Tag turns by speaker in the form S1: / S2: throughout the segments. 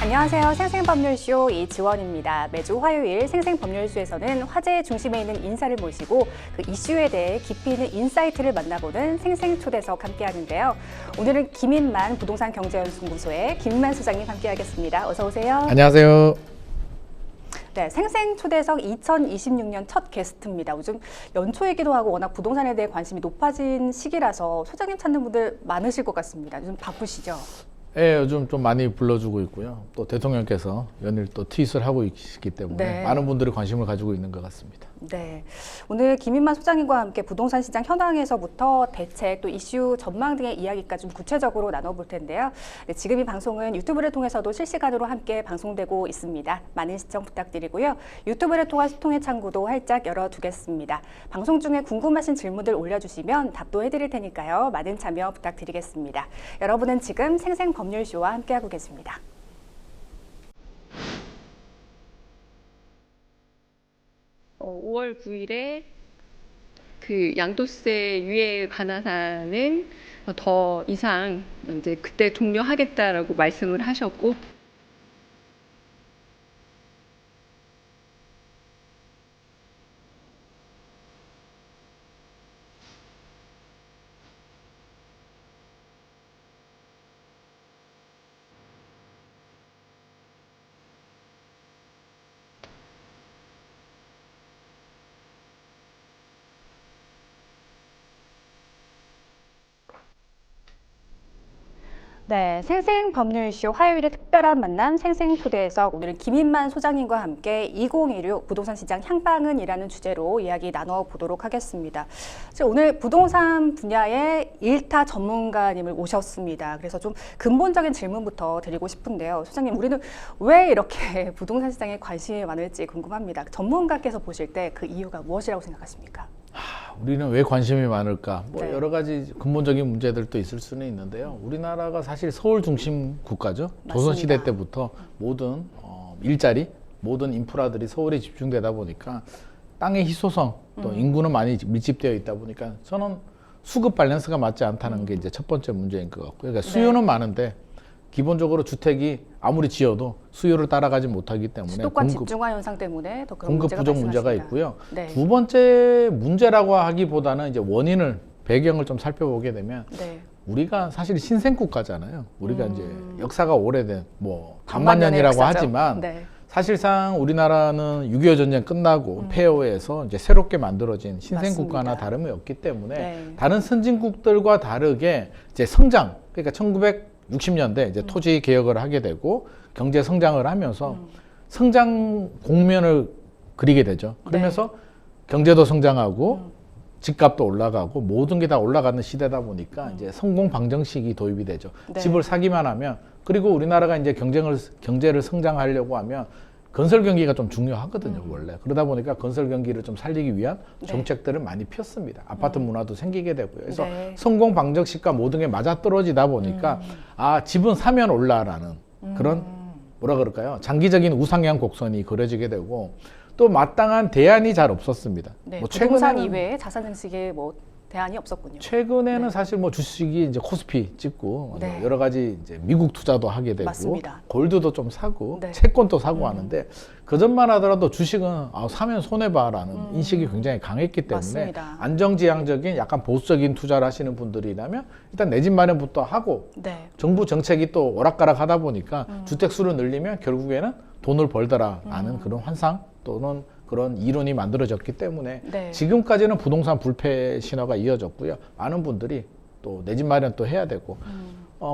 S1: 안녕하세요. 생생법률쇼 이지원입니다. 매주 화요일 생생법률쇼에서는 화제의 중심에 있는 인사를 모시고 그 이슈에 대해 깊이 있는 인사이트를 만나보는 생생초대석 함께하는데요. 오늘은 김인만 부동산 경제연구소의 김인만 소장님 함께하겠습니다. 어서 오세요.
S2: 안녕하세요.
S1: 네, 생생초대석 2026년 첫 게스트입니다. 요즘 연초이기도 하고 워낙 부동산에 대해 관심이 높아진 시기라서 소장님 찾는 분들 많으실 것 같습니다. 요즘 바쁘시죠?
S2: 예, 요즘 좀 많이 불러주고 있고요. 또 대통령께서 연일 또 트윗을 하고 있기 때문에
S1: 네.
S2: 많은 분들이 관심을 가지고 있는 것 같습니다.
S1: 네, 오늘 김인만 소장님과 함께 부동산 시장 현황에서부터 대책 또 이슈 전망 등의 이야기까지 좀 구체적으로 나눠볼 텐데요. 네, 지금 이 방송은 유튜브를 통해서도 실시간으로 함께 방송되고 있습니다. 많은 시청 부탁드리고요. 유튜브를 통한 소통의 창구도 활짝 열어두겠습니다. 방송 중에 궁금하신 질문들 올려주시면 답도 해드릴 테니까요. 많은 참여 부탁드리겠습니다. 여러분은 지금 생생법률쇼와 함께하고 계십니다.
S3: 5월 9일에 그 양도세 유예 관한안은 더 이상 이제 그때 종료하겠다라고 말씀을 하셨고,
S1: 네, 생생법률쇼 화요일의 특별한 만남 생생초대석, 오늘은 김인만 소장님과 함께 2016 부동산 시장 향방은이라는 주제로 이야기 나눠보도록 하겠습니다. 오늘 부동산 분야의 일타 전문가님을 모셨습니다. 그래서 좀 근본적인 질문부터 드리고 싶은데요. 소장님, 우리는 왜 이렇게 부동산 시장에 관심이 많을지 궁금합니다. 전문가께서 보실 때 그 이유가 무엇이라고 생각하십니까?
S2: 우리는 왜 관심이 많을까?
S1: 네.
S2: 여러 가지 근본적인 문제들도 있을 수는 있는데요. 우리나라가 사실 서울 중심 국가죠.
S1: 맞습니다.
S2: 조선시대 때부터 모든 일자리, 모든 인프라들이 서울에 집중되다 보니까 땅의 희소성, 또 인구는 많이 밀집되어 있다 보니까 저는 수급 밸런스가 맞지 않다는 게 이제 첫 번째 문제인 것 같고요. 그러니까 수요는 많은데 기본적으로 주택이 아무리 지어도 수요를 따라가지 못하기 때문에
S1: 수도권 집중화 현상 때문에 더 그런
S2: 공급
S1: 문제가
S2: 부족 문제가
S1: 발생하십니다.
S2: 있고요.
S1: 네.
S2: 두 번째 문제라고 하기보다는 이제 원인을 배경을 좀 살펴보게 되면
S1: 네.
S2: 우리가 사실 신생 국가잖아요. 우리가 이제 역사가 오래된 뭐
S1: 반만 년의
S2: 반만년이라고
S1: 역사죠.
S2: 하지만
S1: 네.
S2: 사실상 우리나라는 6.25 전쟁 끝나고 폐허에서 이제 새롭게 만들어진 신생
S1: 맞습니다.
S2: 국가나 다름이 없기 때문에
S1: 네.
S2: 다른 선진국들과 다르게 이제 성장, 그러니까 1960년대 이제 토지 개혁을 하게 되고 경제 성장을 하면서 성장 공면을 그리게 되죠. 그러면서 경제도 성장하고 집값도 올라가고 모든 게 다 올라가는 시대다 보니까 이제 성공 방정식이 도입이 되죠.
S1: 네.
S2: 집을 사기만 하면, 그리고 우리나라가 이제 경제를 성장하려고 하면 건설 경기가 좀 중요하거든요, 원래. 그러다 보니까 건설 경기를 좀 살리기 위한
S1: 네.
S2: 정책들을 많이 폈습니다. 아파트 문화도 생기게 되고요. 그래서
S1: 네.
S2: 성공 방정식과 모든 게 맞아떨어지다 보니까 아, 집은 사면 올라라는 그런 뭐라 그럴까요? 장기적인 우상향 곡선이 그려지게 되고 또 마땅한 대안이 잘 없었습니다.
S1: 네,
S2: 뭐
S1: 부동산
S2: 최근에는
S1: 이외에 자산 증식에 뭐 대안이 없었군요.
S2: 최근에는
S1: 네.
S2: 사실 뭐 주식이 이제 코스피 찍고
S1: 네.
S2: 여러 가지 이제 미국 투자도 하게 되고
S1: 맞습니다.
S2: 골드도 좀 사고
S1: 네.
S2: 채권도 사고 하는데 그 전만 하더라도 주식은 사면 손해 봐라는 인식이 굉장히 강했기 때문에
S1: 맞습니다.
S2: 안정지향적인 약간 보수적인 투자를 하시는 분들이라면 일단 내 집 마련부터 하고
S1: 네.
S2: 정부 정책이 또 오락가락 하다 보니까 주택 수를 늘리면 결국에는 돈을 벌더라라는 그런 환상 또는 그런 이론이 만들어졌기 때문에
S1: 네.
S2: 지금까지는 부동산 불패 신화가 이어졌고요. 많은 분들이 또 내 집 마련 또 해야 되고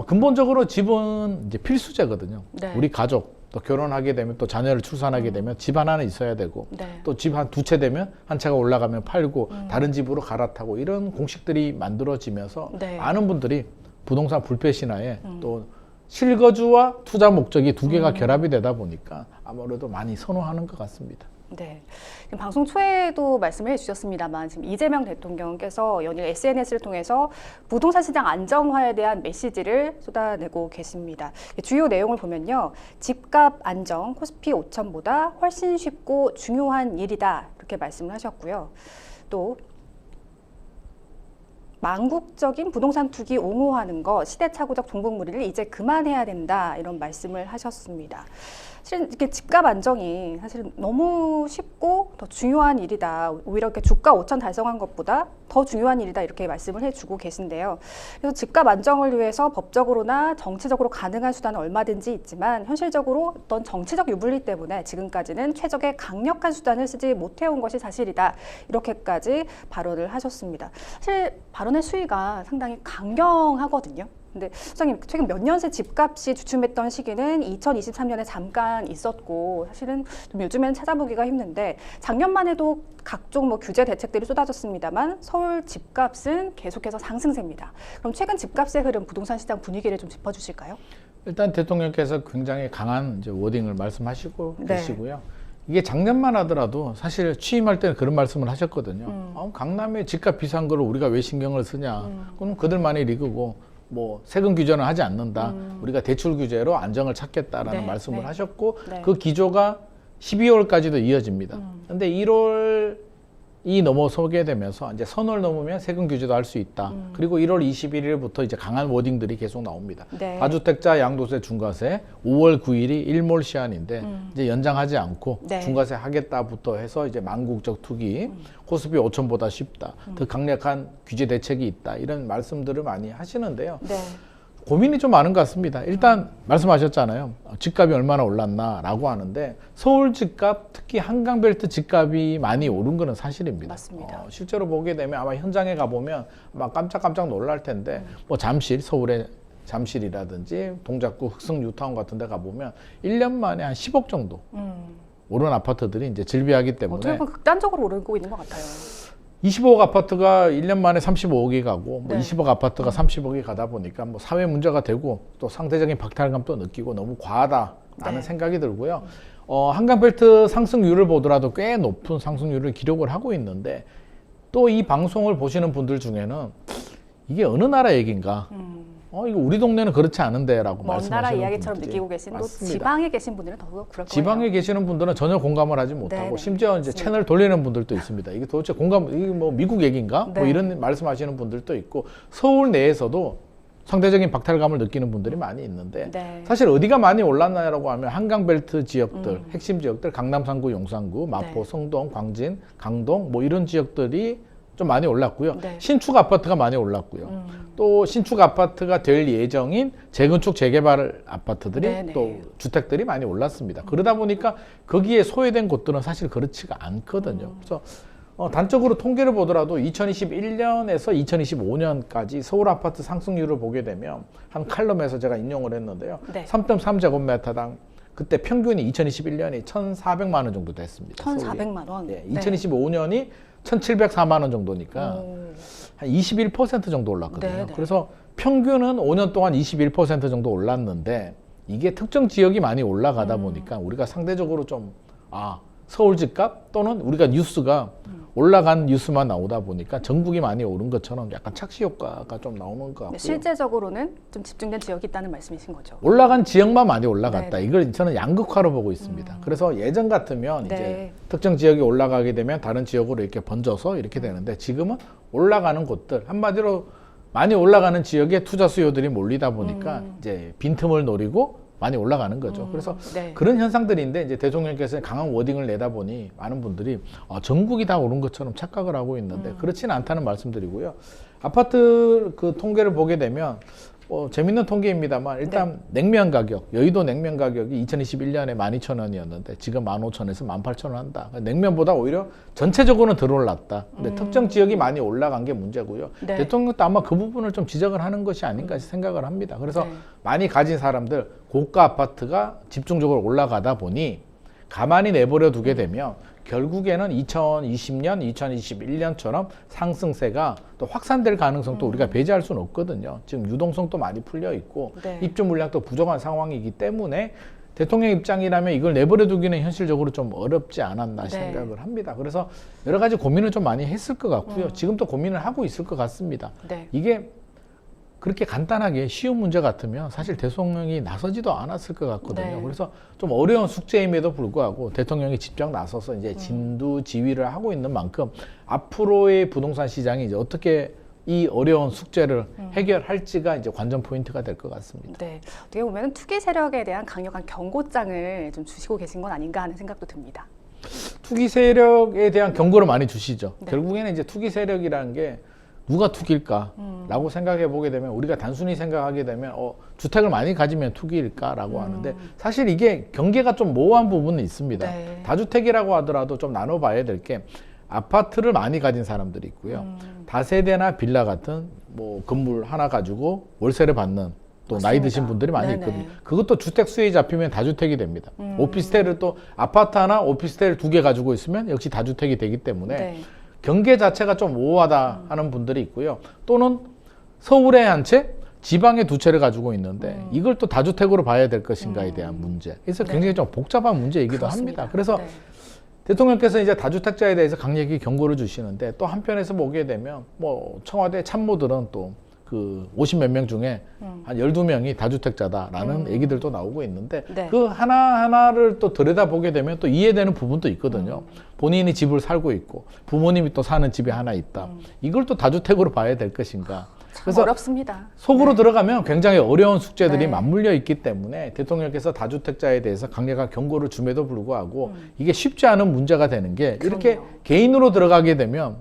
S2: 근본적으로 집은 이제 필수제거든요.
S1: 네.
S2: 우리 가족 또 결혼하게 되면 또 자녀를 출산하게 되면 집 하나는 있어야 되고
S1: 네.
S2: 또 집 한 두 채 되면 한 채가 올라가면 팔고 다른 집으로 갈아타고 이런 공식들이 만들어지면서
S1: 네.
S2: 많은 분들이 부동산 불패 신화에 또 실거주와 투자 목적이 두 개가 결합이 되다 보니까 아무래도 많이 선호하는 것 같습니다.
S1: 네. 지금 방송 초에도 말씀을 해주셨습니다만 지금 이재명 대통령께서 연일 SNS를 통해서 부동산 시장 안정화에 대한 메시지를 쏟아내고 계십니다. 주요 내용을 보면요. 집값 안정, 코스피 5천보다 훨씬 쉽고 중요한 일이다. 이렇게 말씀을 하셨고요. 또 망국적인 부동산 투기 옹호하는 거, 시대착오적 종북무리를 이제 그만해야 된다 이런 말씀을 하셨습니다. 실은 이렇게 집값 안정이 사실 너무 쉽고 더 중요한 일이다. 오히려 이렇게 주가 5천 달성한 것보다 더 중요한 일이다 이렇게 말씀을 해주고 계신데요. 그래서 집값 안정을 위해서 법적으로나 정치적으로 가능한 수단은 얼마든지 있지만 현실적으로 어떤 정치적 유불리 때문에 지금까지는 최적의 강력한 수단을 쓰지 못해온 것이 사실이다. 이렇게까지 발언을 하셨습니다. 사실 발언의 수위가 상당히 강경하거든요. 근데 소장님 최근 몇 년 새 집값이 주춤했던 시기는 2023년에 잠깐 있었고 사실은 좀 요즘엔 찾아보기가 힘든데 작년만 해도 각종 뭐 규제 대책들이 쏟아졌습니다만 서울 집값은 계속해서 상승세입니다. 그럼 최근 집값의 흐름, 부동산 시장 분위기를 좀 짚어주실까요?
S2: 일단 대통령께서 굉장히 강한 이제 워딩을 말씀하시고
S1: 네.
S2: 계시고요. 이게 작년만 하더라도 사실 취임할 때는 그런 말씀을 하셨거든요. 강남에 집값 비싼 걸 우리가 왜 신경을 쓰냐. 그럼 그들만의 리그고 뭐 세금 규제는 하지 않는다. 우리가 대출 규제로 안정을 찾겠다라는
S1: 네,
S2: 말씀을
S1: 네.
S2: 하셨고
S1: 네.
S2: 그 기조가 12월까지도 이어집니다. 근데 1월이 넘어서게 되면서 이제 선을 넘으면 세금 규제도 할 수 있다. 그리고 1월 21일부터 이제 강한 워딩들이 계속 나옵니다.
S1: 네.
S2: 다주택자 양도세 중과세 5월 9일이 일몰 시한인데 이제 연장하지 않고
S1: 네.
S2: 중과세 하겠다부터 해서 이제 망국적 투기, 코스피 5천보다 쉽다, 더 강력한 규제 대책이 있다 이런 말씀들을 많이 하시는데요.
S1: 네.
S2: 고민이 좀 많은 것 같습니다. 일단 말씀하셨잖아요. 집값이 얼마나 올랐나라고 하는데 서울 집값, 특히 한강벨트 집값이 많이 오른 거는 사실입니다.
S1: 맞습니다.
S2: 실제로 보게 되면 아마 현장에 가보면 아마 깜짝깜짝 놀랄 텐데 뭐 잠실, 서울의 잠실이라든지 동작구 흑성 뉴타운 같은 데 가보면 1년 만에 한 10억 정도 오른 아파트들이 이제 즐비하기 때문에
S1: 어떻게 보면 극단적으로 오르고 있는 것 같아요.
S2: 25억 아파트가 1년 만에 35억이 가고 뭐
S1: 네.
S2: 20억 아파트가 30억이 가다 보니까 뭐 사회 문제가 되고 또 상대적인 박탈감도 느끼고 너무 과하다라는
S1: 네.
S2: 생각이 들고요. 한강벨트 상승률을 보더라도 꽤 높은 상승률을 기록을 하고 있는데 또 이 방송을 보시는 분들 중에는 이게 어느 나라 얘기인가? 이거 우리 동네는 그렇지 않은데라고
S1: 먼
S2: 말씀하시는
S1: 나라 이야기처럼
S2: 분들이
S1: 느끼고 계신 또
S2: 맞습니다.
S1: 지방에 계신 분들은 더더욱 그럴 거예요.
S2: 지방에 계시는 분들은 전혀 공감을 하지 못하고
S1: 네네.
S2: 심지어 이제
S1: 맞습니다.
S2: 채널 돌리는 분들도 있습니다. 이게 도대체 이게 뭐 미국 얘기인가? 뭐
S1: 네.
S2: 이런 말씀하시는 분들도 있고 서울 내에서도 상대적인 박탈감을 느끼는 분들이 많이 있는데
S1: 네.
S2: 사실 어디가 많이 올랐나라고 하면 한강벨트 지역들, 핵심 지역들, 강남 3구, 용산구, 마포,
S1: 네.
S2: 성동, 광진, 강동 뭐 이런 지역들이 좀 많이 올랐고요.
S1: 네.
S2: 신축 아파트가 많이 올랐고요. 또 신축 아파트가 될 예정인 재건축 재개발 아파트들이
S1: 네네.
S2: 또 주택들이 많이 올랐습니다. 그러다 보니까 거기에 소외된 곳들은 사실 그렇지가 않거든요. 그래서 단적으로 통계를 보더라도 2021년에서 2025년까지 서울 아파트 상승률을 보게 되면 한 칼럼에서 제가 인용을 했는데요.
S1: 네.
S2: 3.3제곱미터당 그때 평균이 2021년이 1,400만 원 정도 됐습니다.
S1: 1,400만 원.
S2: 예, 2025년이 1,704만 원 정도니까 한 21% 정도 올랐거든요.
S1: 네네.
S2: 그래서 평균은 5년 동안 21% 정도 올랐는데 이게 특정 지역이 많이 올라가다 보니까 우리가 상대적으로 좀 서울 집값 또는 우리가 뉴스가 올라간 뉴스만 나오다 보니까 전국이 많이 오른 것처럼 약간 착시 효과가 좀 나오는 것 같고요.
S1: 실제적으로는 좀 집중된 지역이 있다는 말씀이신 거죠.
S2: 올라간 지역만 많이 올라갔다.
S1: 네네.
S2: 이걸 저는 양극화로 보고 있습니다. 그래서 예전 같으면
S1: 네.
S2: 이제 특정 지역이 올라가게 되면 다른 지역으로 이렇게 번져서 이렇게 되는데 지금은 올라가는 곳들 한마디로 많이 올라가는 지역에 투자 수요들이 몰리다 보니까 이제 빈틈을 노리고 많이 올라가는 거죠. 그래서
S1: 네.
S2: 그런 현상들인데 이제 대통령께서 강한 워딩을 내다 보니 많은 분들이 전국이 다 오른 것처럼 착각을 하고 있는데 그렇지는 않다는 말씀드리고요. 아파트 그 통계를 보게 되면 재밌는 통계입니다만 일단 냉면 가격, 여의도 냉면 가격이 2021년에 12,000원이었는데 지금 15,000원에서 18,000원 한다. 냉면보다 오히려 전체적으로는 덜 올랐다. 근데 특정 지역이 많이 올라간 게 문제고요.
S1: 네.
S2: 대통령도 아마 그 부분을 좀 지적을 하는 것이 아닌가 생각을 합니다. 그래서
S1: 네.
S2: 많이 가진 사람들 고가 아파트가 집중적으로 올라가다 보니 가만히 내버려 두게 되면 결국에는 2020년, 2021년처럼 상승세가 또 확산될 가능성도 우리가 배제할 수는 없거든요. 지금 유동성도 많이 풀려 있고
S1: 네.
S2: 입주 물량도 부족한 상황이기 때문에 대통령 입장이라면 이걸 내버려 두기는 현실적으로 좀 어렵지 않았나
S1: 네.
S2: 생각을 합니다. 그래서 여러 가지 고민을 좀 많이 했을 것 같고요. 지금도 고민을 하고 있을 것 같습니다.
S1: 네.
S2: 이게 그렇게 간단하게 쉬운 문제 같으면 사실 대통령이 나서지도 않았을 것 같거든요.
S1: 네.
S2: 그래서 좀 어려운 숙제임에도 불구하고 대통령이 직접 나서서 이제 진두지휘를 하고 있는 만큼 앞으로의 부동산 시장이 이제 어떻게 이 어려운 숙제를 해결할지가 이제 관전 포인트가 될 것 같습니다.
S1: 네, 어떻게 보면 투기 세력에 대한 강력한 경고장을 좀 주시고 계신 건 아닌가 하는 생각도 듭니다.
S2: 투기 세력에 대한 경고를 많이 주시죠.
S1: 네.
S2: 결국에는 이제 투기 세력이라는 게 누가 투기일까라고 생각해 보게 되면 우리가 단순히 생각하게 되면 주택을 많이 가지면 투기일까라고 하는데 사실 이게 경계가 좀 모호한 부분은 있습니다.
S1: 네.
S2: 다주택이라고 하더라도 좀 나눠봐야 될 게 아파트를 많이 가진 사람들이 있고요. 다세대나 빌라 같은 뭐 건물 하나 가지고 월세를 받는 또 나이
S1: 맞습니다.
S2: 드신 분들이 많이
S1: 네네.
S2: 있거든요. 그것도 주택 수익이 잡히면 다주택이 됩니다. 오피스텔을 또 아파트 하나 오피스텔 2개 가지고 있으면 역시 다주택이 되기 때문에
S1: 네.
S2: 경계 자체가 좀 모호하다 하는 분들이 있고요. 또는 서울에 한 채, 지방에 2채를 가지고 있는데 이걸 또 다주택으로 봐야 될 것인가에 대한 문제. 그래서
S1: 네.
S2: 굉장히 좀 복잡한 문제이기도
S1: 그렇습니다.
S2: 합니다. 그래서
S1: 네.
S2: 대통령께서 이제 다주택자에 대해서 강력히 경고를 주시는데 또 한편에서 보게 되면 뭐 청와대 참모들은 또 그 50몇 명 중에 한 12명이 다주택자다라는 얘기들도 나오고 있는데
S1: 네.
S2: 그 하나하나를 또 들여다보게 되면 또 이해되는 부분도 있거든요. 본인이 집을 살고 있고 부모님이 또 사는 집이 하나 있다. 이걸 또 다주택으로 봐야 될 것인가.
S1: 참 어렵습니다.
S2: 속으로 들어가면 굉장히 어려운 숙제들이
S1: 네.
S2: 맞물려 있기 때문에 대통령께서 다주택자에 대해서 강력한 경고를 줌에도 불구하고 이게 쉽지 않은 문제가 되는 게 이렇게
S1: 그럼요.
S2: 개인으로 들어가게 되면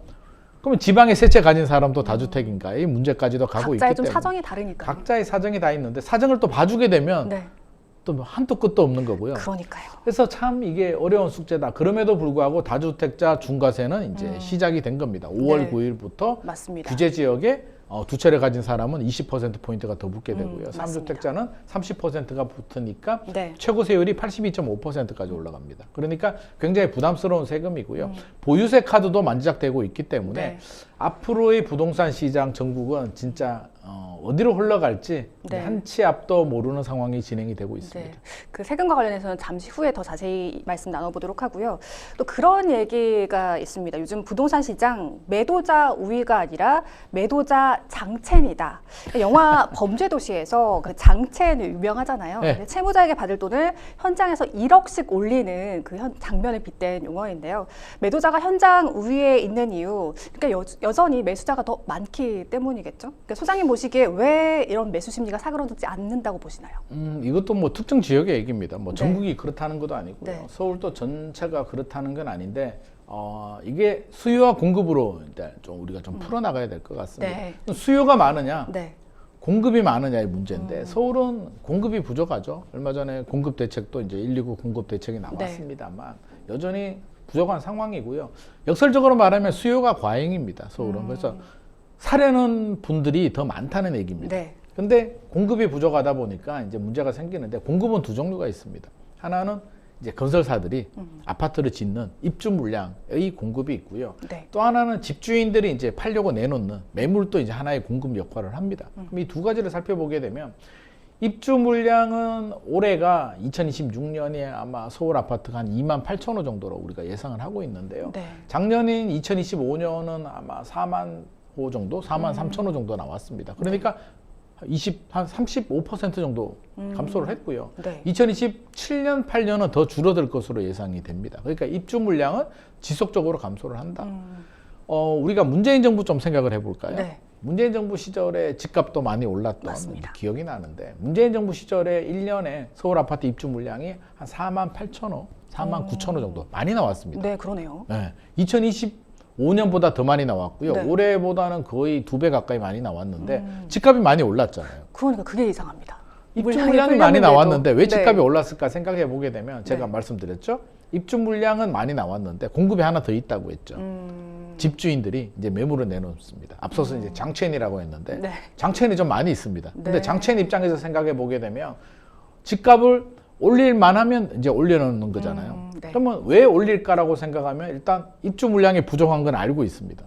S2: 그러면 지방에 세 채 가진 사람도 다주택인가 이 문제까지도 가고 있기
S1: 각자의 좀
S2: 때문에
S1: 사정이 다르니까.
S2: 각자의 사정이 다 있는데 사정을 또 봐주게 되면
S1: 네,
S2: 또 한도 끝도 없는 거고요.
S1: 그러니까요.
S2: 그래서 참 이게 어려운 숙제다. 그럼에도 불구하고 다주택자 중과세는 이제 시작이 된 겁니다. 5월
S1: 네.
S2: 9일부터
S3: 맞습니다.
S2: 규제 지역에 2채를 가진 사람은 20%포인트가 더 붙게 되고요.
S1: 맞습니다.
S2: 3주택자는 30%가 붙으니까
S1: 네.
S2: 최고 세율이 82.5%까지 올라갑니다. 그러니까 굉장히 부담스러운 세금이고요. 보유세 카드도 만지작되고 있기 때문에
S1: 네.
S2: 앞으로의 부동산 시장 전국은 진짜 어디로 흘러갈지
S1: 네.
S2: 한치 앞도 모르는 상황이 진행이 되고 있습니다.
S1: 네. 그 세금과 관련해서는 잠시 후에 더 자세히 말씀 나눠보도록 하고요. 또 그런 얘기가 있습니다. 요즘 부동산 시장 매도자 우위가 아니라 매도자 장첸이다. 영화 범죄도시에서 그 장첸 유명하잖아요.
S2: 네.
S1: 근데 채무자에게 받을 돈을 현장에서 1억씩 올리는 그 장면을 빗댄 용어인데요. 매도자가 현장 우위에 있는 이유, 그러니까 여전히 매수자가 더 많기 때문이겠죠. 그러니까 소장님 보시기에 왜 이런 매수 심리가 사그러들지 않는다고 보시나요?
S2: 이것도 뭐 특정 지역의 얘기입니다. 뭐
S1: 네.
S2: 전국이 그렇다는 것도 아니고요.
S1: 네.
S2: 서울도 전체가 그렇다는 건 아닌데 이게 수요와 공급으로 일단 좀 우리가 좀 풀어나가야 될 것 같습니다.
S1: 네.
S2: 수요가 많으냐,
S1: 네.
S2: 공급이 많으냐의 문제인데 서울은 공급이 부족하죠. 얼마 전에 공급 대책도 이제 119 공급 대책이 나왔습니다만 여전히 부족한 상황이고요. 역설적으로 말하면 수요가 과잉입니다. 서울은. 그래서 사려는 분들이 더 많다는 얘기입니다.
S1: 네.
S2: 근데 공급이 부족하다 보니까 이제 문제가 생기는데 공급은 두 종류가 있습니다. 하나는 이제 건설사들이 아파트를 짓는 입주 물량의 공급이 있고요.
S1: 네.
S2: 또 하나는 집주인들이 이제 팔려고 내놓는 매물도 이제 하나의 공급 역할을 합니다. 그럼 이 두 가지를 살펴보게 되면 입주 물량은 올해가 2026년에 아마 서울 아파트가 한 2만 8천 호 정도로 우리가 예상을 하고 있는데요.
S1: 네.
S2: 작년인 2025년은 아마 4만 호 정도, 4만 3천 호 정도 나왔습니다. 그러니까 한 35% 정도 감소를 했고요.
S1: 네.
S2: 2027년, 8년은 더 줄어들 것으로 예상이 됩니다. 그러니까 입주 물량은 지속적으로 감소를 한다. 우리가 문재인 정부 좀 생각을 해볼까요?
S1: 네.
S2: 문재인 정부 시절에 집값도 많이 올랐던
S1: 맞습니다.
S2: 기억이 나는데 문재인 정부 시절에 1년에 서울 아파트 입주 물량이 한 4만 8천 호, 4만 9천 호 정도 많이 나왔습니다.
S1: 네, 그러네요.
S2: 네. 2025년보다 더 많이 나왔고요.
S1: 네.
S2: 올해보다는 거의 2배 가까이 많이 나왔는데 집값이 많이 올랐잖아요.
S1: 그러니까 그게 이상합니다.
S2: 입주
S1: 물량이
S2: 물량이 많이
S1: 풀렸는데도.
S2: 나왔는데 왜 집값이
S1: 네.
S2: 올랐을까 생각해 보게 되면 제가
S1: 네.
S2: 말씀드렸죠. 입주 물량은 많이 나왔는데 공급이 하나 더 있다고 했죠. 집주인들이 이제 매물을 내놓습니다. 앞서서 이제 장첸이라고 했는데
S1: 네.
S2: 장첸이 좀 많이 있습니다. 근데
S1: 네.
S2: 장첸 입장에서 생각해 보게 되면 집값을 올릴 만하면 이제 올려놓는 거잖아요.
S1: 네.
S2: 그러면 왜 올릴까라고 생각하면 일단 입주 물량이 부족한 건 알고 있습니다.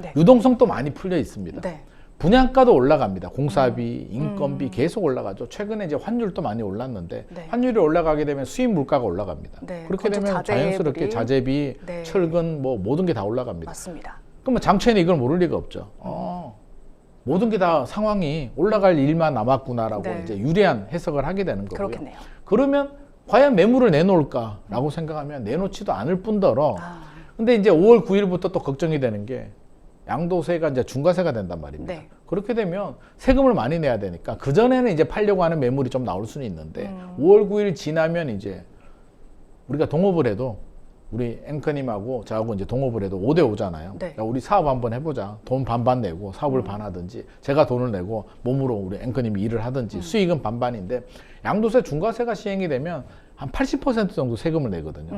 S1: 네.
S2: 유동성도 많이 풀려 있습니다.
S1: 네.
S2: 분양가도 올라갑니다. 공사비, 인건비 계속 올라가죠. 최근에 이제 환율도 많이 올랐는데
S1: 네.
S2: 환율이 올라가게 되면 수입 물가가 올라갑니다.
S1: 네.
S2: 그렇게
S1: 건축
S2: 되면
S1: 자재비.
S2: 자연스럽게 자재비,
S1: 네.
S2: 철근 뭐 모든 게 다 올라갑니다.
S1: 맞습니다.
S2: 그러면 장첸이 이걸 모를 리가 없죠. 모든 게 다 상황이 올라갈 일만 남았구나라고
S1: 네.
S2: 이제 유리한 해석을 하게 되는 거고요.
S1: 그렇겠네요.
S2: 그러면 과연 매물을 내놓을까라고 생각하면 내놓지도 않을 뿐더러
S1: 아,
S2: 근데 이제 5월 9일부터 또 걱정이 되는 게 양도세가 이제 중과세가 된단 말입니다.
S1: 네.
S2: 그렇게 되면 세금을 많이 내야 되니까 그전에는 이제 팔려고 하는 매물이 좀 나올 수는 있는데 5월 9일 지나면 이제 우리가 동업을 해도 우리 앵커님하고 저하고 이제 동업을 해도 5대 5잖아요.
S1: 네.
S2: 야, 우리 사업 한번 해보자. 돈 반반 내고 사업을 반 하든지 제가 돈을 내고 몸으로 우리 앵커님이 일을 하든지 수익은 반반인데 양도세 중과세가 시행이 되면 한 80% 정도 세금을 내거든요.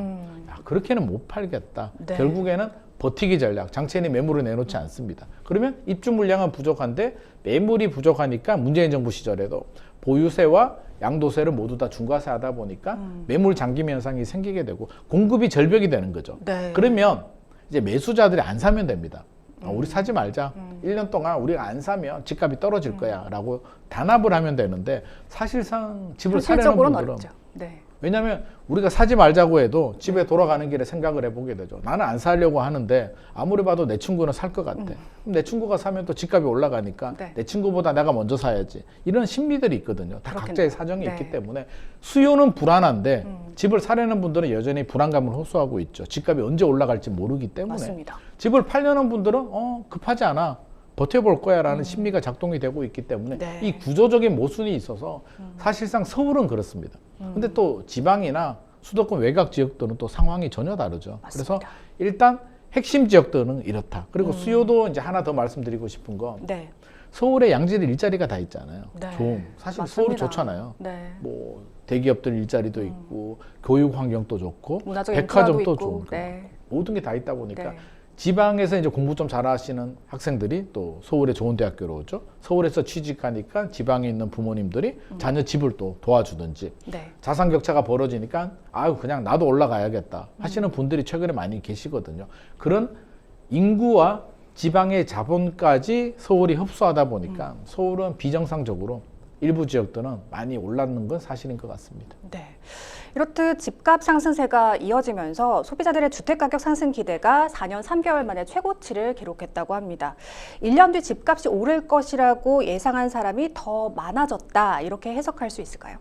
S2: 야, 그렇게는 못 팔겠다.
S1: 네.
S2: 결국에는 버티기 전략, 장첸이 매물을 내놓지 않습니다. 그러면 입주 물량은 부족한데 매물이 부족하니까 문재인 정부 시절에도 보유세와 양도세를 모두 다 중과세하다 보니까 매물 잠김 현상이 생기게 되고 공급이 절벽이 되는 거죠.
S1: 네.
S2: 그러면 이제 매수자들이 안 사면 됩니다. 우리 사지 말자. 1년 동안 우리가 안 사면 집값이 떨어질 거야 라고 단합을 하면 되는데 사실상 집을 사려는
S1: 현실적으로는
S2: 분들은
S1: 어렵죠. 네.
S2: 왜냐하면 우리가 사지 말자고 해도 집에 돌아가는 길에 생각을 해보게 되죠. 나는 안 사려고 하는데 아무리 봐도 내 친구는 살 것 같아. 그럼 내 친구가 사면 또 집값이 올라가니까
S1: 네.
S2: 내 친구보다 내가 먼저 사야지. 이런 심리들이 있거든요. 다
S1: 그렇겠네요.
S2: 각자의 사정이
S1: 네.
S2: 있기 때문에 수요는 불안한데 집을 사려는 분들은 여전히 불안감을 호소하고 있죠. 집값이 언제 올라갈지 모르기 때문에
S1: 맞습니다.
S2: 집을 팔려는 분들은 급하지 않아. 버텨볼 거야 라는 심리가 작동이 되고 있기 때문에
S1: 네.
S2: 이 구조적인 모순이 있어서 사실상 서울은 그렇습니다. 근데 또 지방이나 수도권 외곽 지역들은 또 상황이 전혀 다르죠.
S1: 맞습니다.
S2: 그래서 일단 핵심 지역들은 이렇다. 그리고 수요도 이제 하나 더 말씀드리고 싶은 건
S1: 네.
S2: 서울에 양질 일자리가 다 있잖아요.
S1: 네.
S2: 좀 사실
S1: 맞습니다.
S2: 서울이 좋잖아요.
S1: 네.
S2: 뭐 대기업들 일자리도 있고 교육 환경도 좋고
S1: 문화적
S2: 백화점도
S1: 인프라도 있고,
S2: 좋으니까
S1: 네.
S2: 모든 게 다 있다 보니까
S1: 네.
S2: 지방에서 이제 공부 좀 잘하시는 학생들이 또 서울에 좋은 대학교로 오죠. 서울에서 취직하니까 지방에 있는 부모님들이 자녀 집을 또 도와주든지
S1: 네.
S2: 자산 격차가 벌어지니까 아유 그냥 나도 올라가야겠다 하시는 분들이 최근에 많이 계시거든요. 그런 인구와 지방의 자본까지 서울이 흡수하다 보니까 서울은 비정상적으로 일부 지역들은 많이 올랐는 건 사실인 것 같습니다.
S1: 네. 이렇듯 집값 상승세가 이어지면서 소비자들의 주택가격 상승 기대가 4년 3개월 만에 최고치를 기록했다고 합니다. 1년 뒤 집값이 오를 것이라고 예상한 사람이 더 많아졌다 이렇게 해석할 수 있을까요?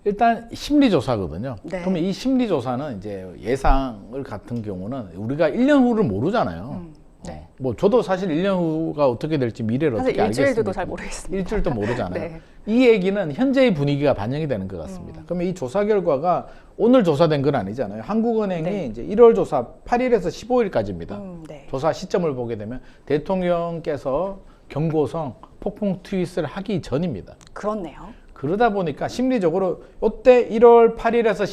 S2: 일단 심리조사거든요.
S1: 네.
S2: 그러면 이 심리조사는 이제 예상을 같은 경우는 우리가 1년 후를 모르잖아요.
S1: 네.
S2: 뭐 저도 사실 1년 후가 어떻게 될지 미래를
S1: 사실
S2: 어떻게 알겠습니까?
S1: 일주일도 잘 모르겠습니다.
S2: 일주일도 모르잖아요.
S1: 네.
S2: 이 얘기는 현재의 분위기가 반영이 되는 것 같습니다. 그러면 이 조사 결과가 오늘 조사된 건 아니잖아요. 한국은행이
S1: 네.
S2: 이제 1월 조사 8일에서 15일까지입니다.
S1: 네.
S2: 조사 시점을 보게 되면 대통령께서 경고성 폭풍 트윗을 하기 전입니다.
S1: 그렇네요.
S2: 그러다 보니까 심리적으로 이때 1월 8일에서